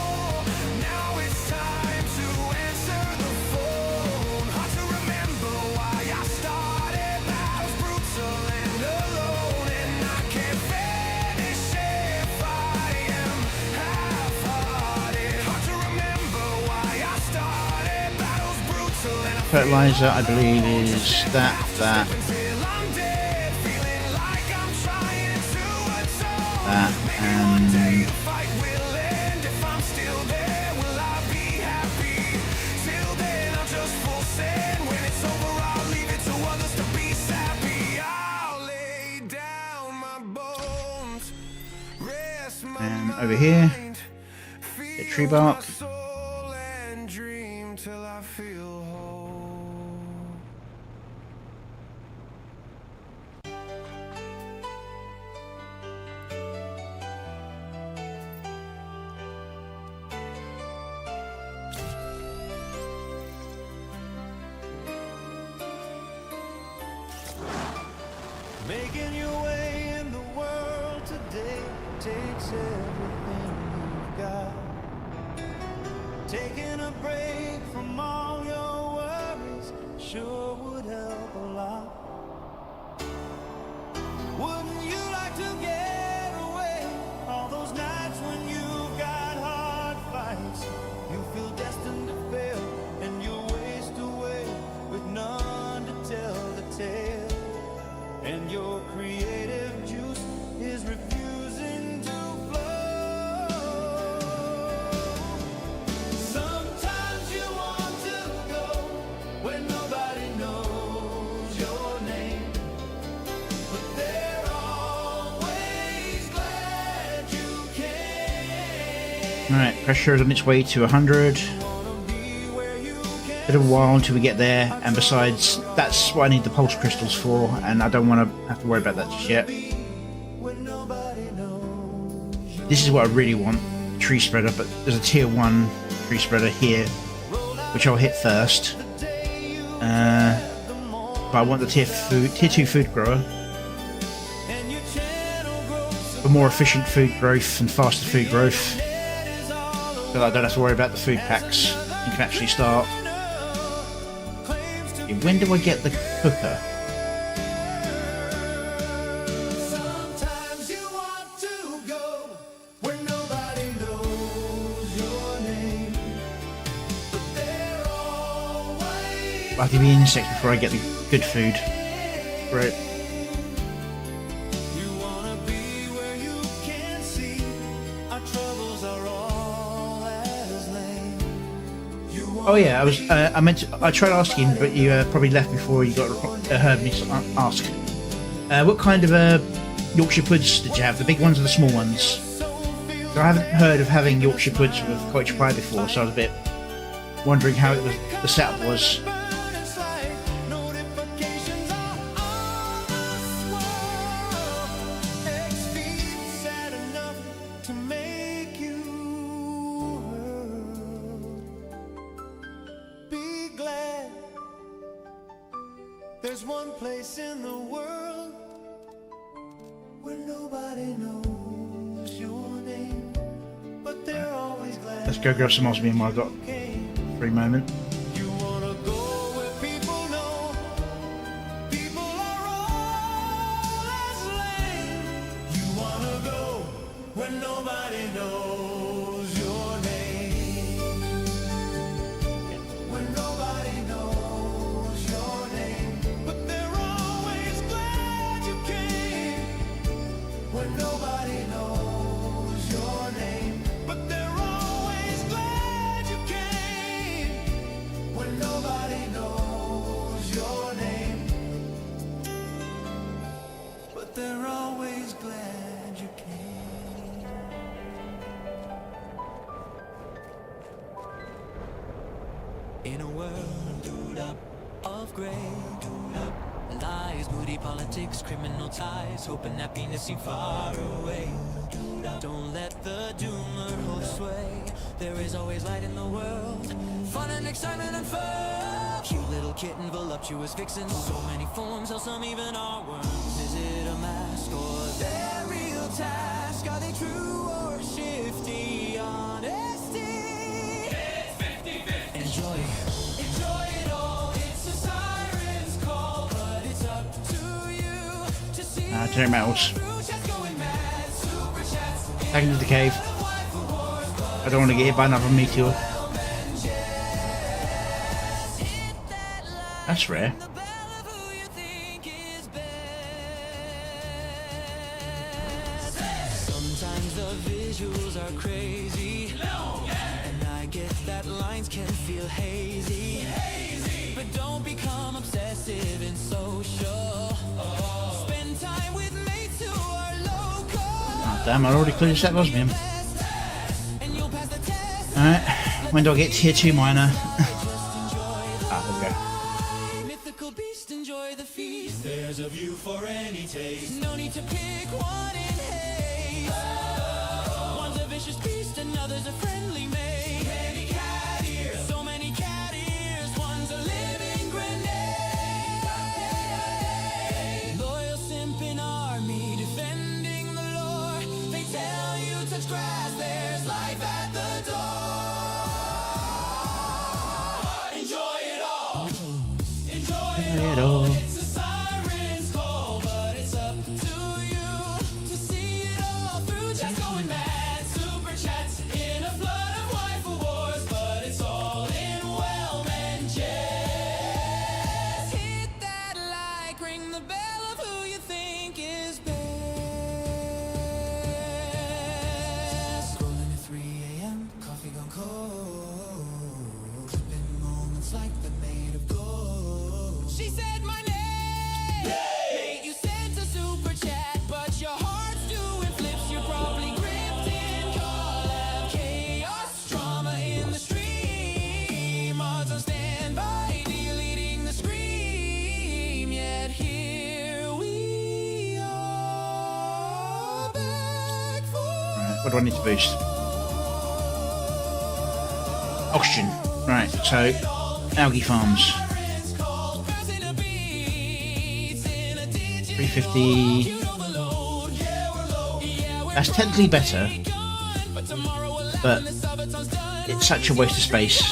S2: Now it's time to answer the phone. Hard to remember why I started. I was brutal and alone, and I can't finish if I am half-hearted. Hard to remember why I started. Battles brutal and I
S1: Fertilizer, I believe, is that.
S2: until I'm dead, feeling like I'm trying to atone.
S1: And
S2: Fight will end if I'm still there. Will I be happy? Till then, I'll just full send. When it's over, I'll leave it to others to be sappy. I'll lay down my bones, rest my
S1: And over here,
S2: mind,
S1: get tree bark.
S2: feel my soul and dream till I feel whole.
S4: Making your way in the world today takes everything you've got. Taking a break from all your worries sure would help a lot. Wouldn't you like to get away? All those nights when you've got hard fights, you feel destined to fail, and you'll waste away with none to tell the tale. And your creative juice is refusing to flow. Sometimes you want to go where nobody knows your name, but they're always glad you came.
S1: Alright, pressure is on its way to 100.
S4: Wanna be where you can.
S1: Bit of a while until we get there, and besides, that's what I need the pulse crystals for, and I don't want to have to worry about that just yet.
S4: When nobody knows.
S1: This is what I really want, tree spreader, but there's a tier 1 tree spreader here, which I'll hit first. But I want the tier 2 food grower
S4: And your channel grows
S1: for more efficient food growth and faster food growth, so that I don't have to worry about the food packs and can actually start. When do I get the cooker?
S4: Sometimes you want to go where nobody knows your name, but they're always
S1: I'll give you insects before I get the good food. Right.
S4: you wanna be where you can see. Our troubles are all as lame. You want
S1: Oh yeah, I tried asking, but you probably left before you got heard me ask. What kind of Yorkshire puds did you have? The big ones or the small ones? So I haven't heard of having Yorkshire puds with cottage pie before, so I was a bit wondering how it was, the setup was.
S4: burning sight. Notifications are on the swirl. X feed sad enough to make you hurt. Be glad there's one place in the world where nobody knows your name, but they're always glad
S1: Let's go grab some osmium while I've got
S4: you came.
S1: a free moment.
S4: You wanna go where people know people are all as lame. You wanna go where nobody knows your name. Where nobody knows your name, but they're always glad you came. Where nobody knows your name, but they're always glad you came. When nobody
S2: but they're always glad you came. In a world of gray, lies, moody politics, criminal ties, hope and happiness seem far away. Don't let the doomer hold sway. There is always light in the world, fun and excitement and fun. Cute little kitten, voluptuous vixen, so many forms, how some even are worms. Is it a mask or their real task? Are they true or shifty honesty? It's 50-50. Enjoy it all. It's a siren's call, but it's up to you to see.
S1: Generic metals. Back into the cave. I don't want to get hit by another meteor. That's rare.
S2: Sometimes the visuals are crazy, and I get that lines can feel hazy. But don't become obsessive and social. Spend time with mates who are local.
S1: Oh, damn, I already cleared that osmium. Alright, when do I get tier 2 minor? There we go.
S2: Mythical beast, enjoy the feast. There's a view for any taste. No need to pick one in haste. One's a vicious beast, another's a friendly mate. Many cat ears, so many cat ears. One's a living grenade. Loyal simping army, defending the lore. They tell you touch grass, there's life at the door.
S1: It's
S2: a siren's call, but it's up to you to see it all through. Just going mad, super chats in a flood of waifu wars, but it's all in well-meant jest. Hit that like, ring the bell of who you think is best. Scrolling at 3 a.m., coffee gone cold, clipping moments like they're made of gold. She said my name. Mate, you sent a super chat, but your heart's doing flips. You're probably gripped in collab chaos. Drama in the stream. Odds on standby, deleting the scream. Yet here we are back for.
S1: Alright, what do I need to boost? Oxygen. Right, so algae farms. 350. That's technically better, but it's such a waste of space.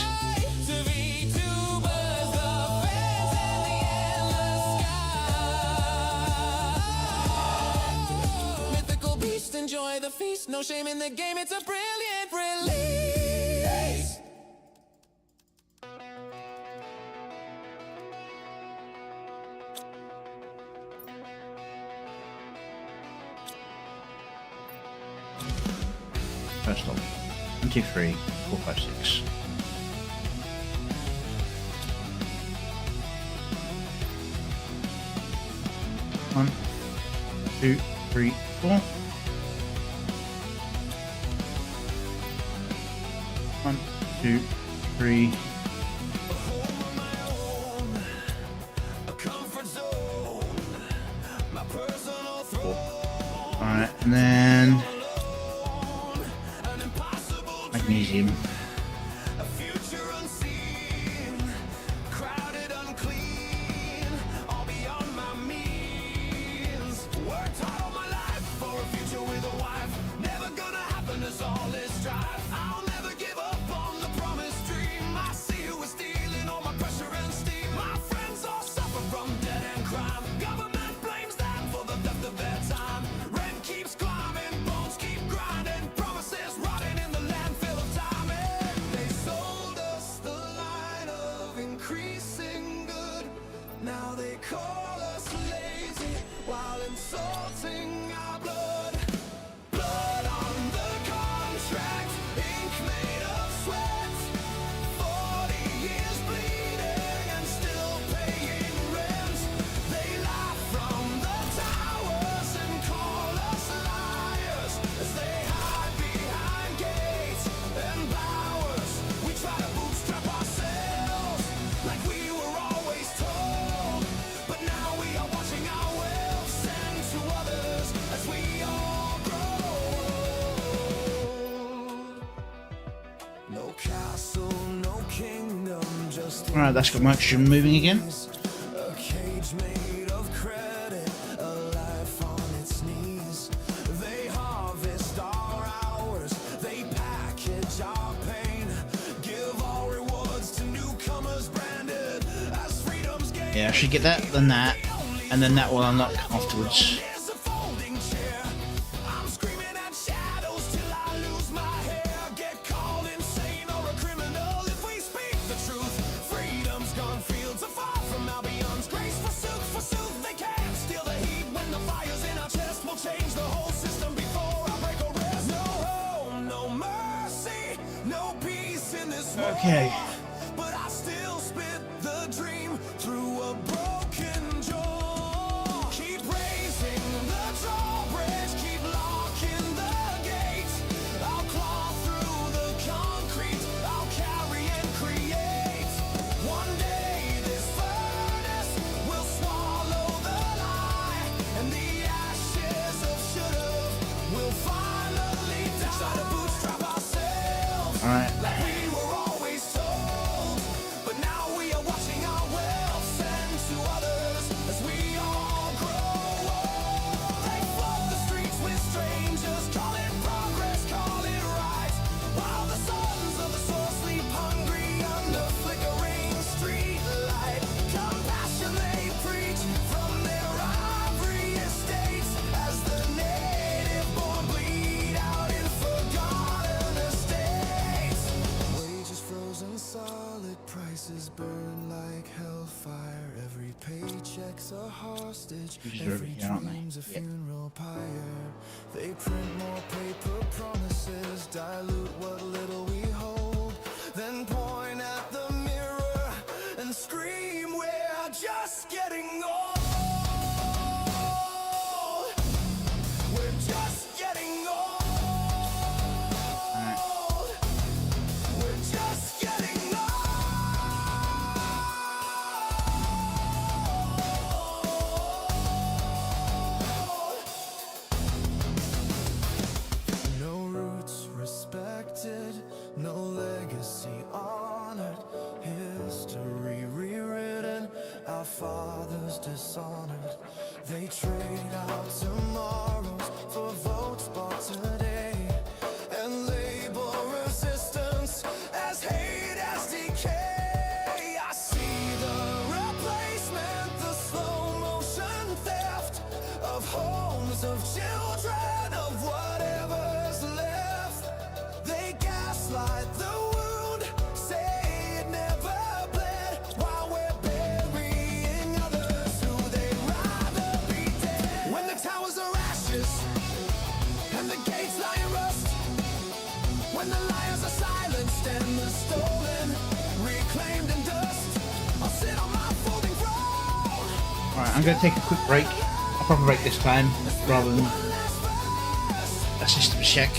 S2: Mythical beast, enjoy the feast. No shame in the game, it's a brilliant release.
S1: First off, 1, 2, 3, 4, 5, 6. One, 2, 3, 4. 1, 2, 3. Alright, and then magnesium.
S2: A future unseen, crowded, unclean, all beyond my means. Worked hard all my life for a future with a wife. Never gonna happen as all this strife. I'll never give up on the promised dream. I see who is stealing all my pressure and steam. My friends all suffer from debt and crime. Government blames them for the theft of their time. Rent keeps climbing, bones keep grinding, promises rotting in the landfill of time. And they sold us the line of increasing good. Now they call us lazy while insulting our blood. Blood on the contract, ink made of sweat. 40 years bleeding and still paying rent. They laugh from the towers
S1: Alright, that's got my oxygen moving again.
S2: A cage made of credit, a life on its knees. They harvest our hours, they package our pain, give all rewards to newcomers branded as freedom's gain.
S1: Yeah, I should get that, then that, and then that will unlock afterwards.
S2: There's a folding chair. I'm screaming at shadows till I lose my hair. Get called insane or a criminal if we speak the truth. Freedom's gone fields are far from Albion's grace. Forsooth, they can't steal the heat when the fire's in our chest. We'll change the whole system before I break a rest. No home, no mercy, no peace in this world.
S1: Okay.
S2: But I still spit the dream through a broken jaw. Keep raising the drawbridge, keep locking the gate. I'll claw through the concrete, I'll carry and create. One day this furnace will swallow the lie, and the ashes of should've will finally die. Try to bootstrap ourselves.
S1: Alright.
S2: Like we were always told, but now we are watching our wealth send to others as we all grow old. They flood the streets with strangers, call it progress, call it right, while the sons of the soil sleep hungry under flickering street light. Compassion they preach from their ivory estates as the native born bleed out in forgotten estates. Wages frozen solid, prices burn like hellfire. Every paycheck's a hostage,
S1: These are
S2: every
S1: everything, aren't they?
S2: dream's a
S1: Yep.
S2: funeral pyre. They print more paper promises, dilute what little we hold, then point at the mirror and scream, we're just getting old. We're just getting old. We're just getting old. No roots respected, no legacy honored, history rewritten, our fathers dishonored. They trade out tomorrows for votes bought today, and label resistance as hate, as decay. I see the replacement, the slow motion theft of homes, of children, of whatever's left. They gaslight the wound, say it never bled, while we're burying others who they'd rather be dead. When the towers are ashes and the gates lie in rust, when the liars are silenced and the stolen reclaimed in dust, I'll sit on my folding throne.
S1: Alright, I'm going to take a quick break. I'll proper break this time, rather than a system check.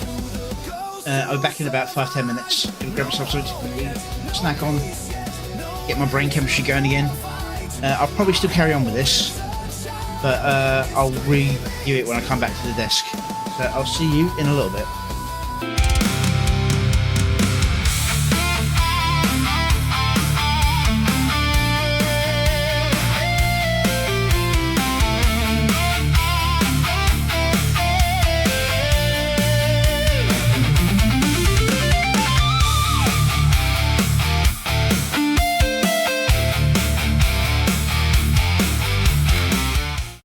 S1: I'll be back in about 5-10 minutes. Gonna grab myself something to eat, snack on, get my brain chemistry going again. I'll probably still carry on with this, but I'll review it when I come back to the desk. So I'll see you in a little bit.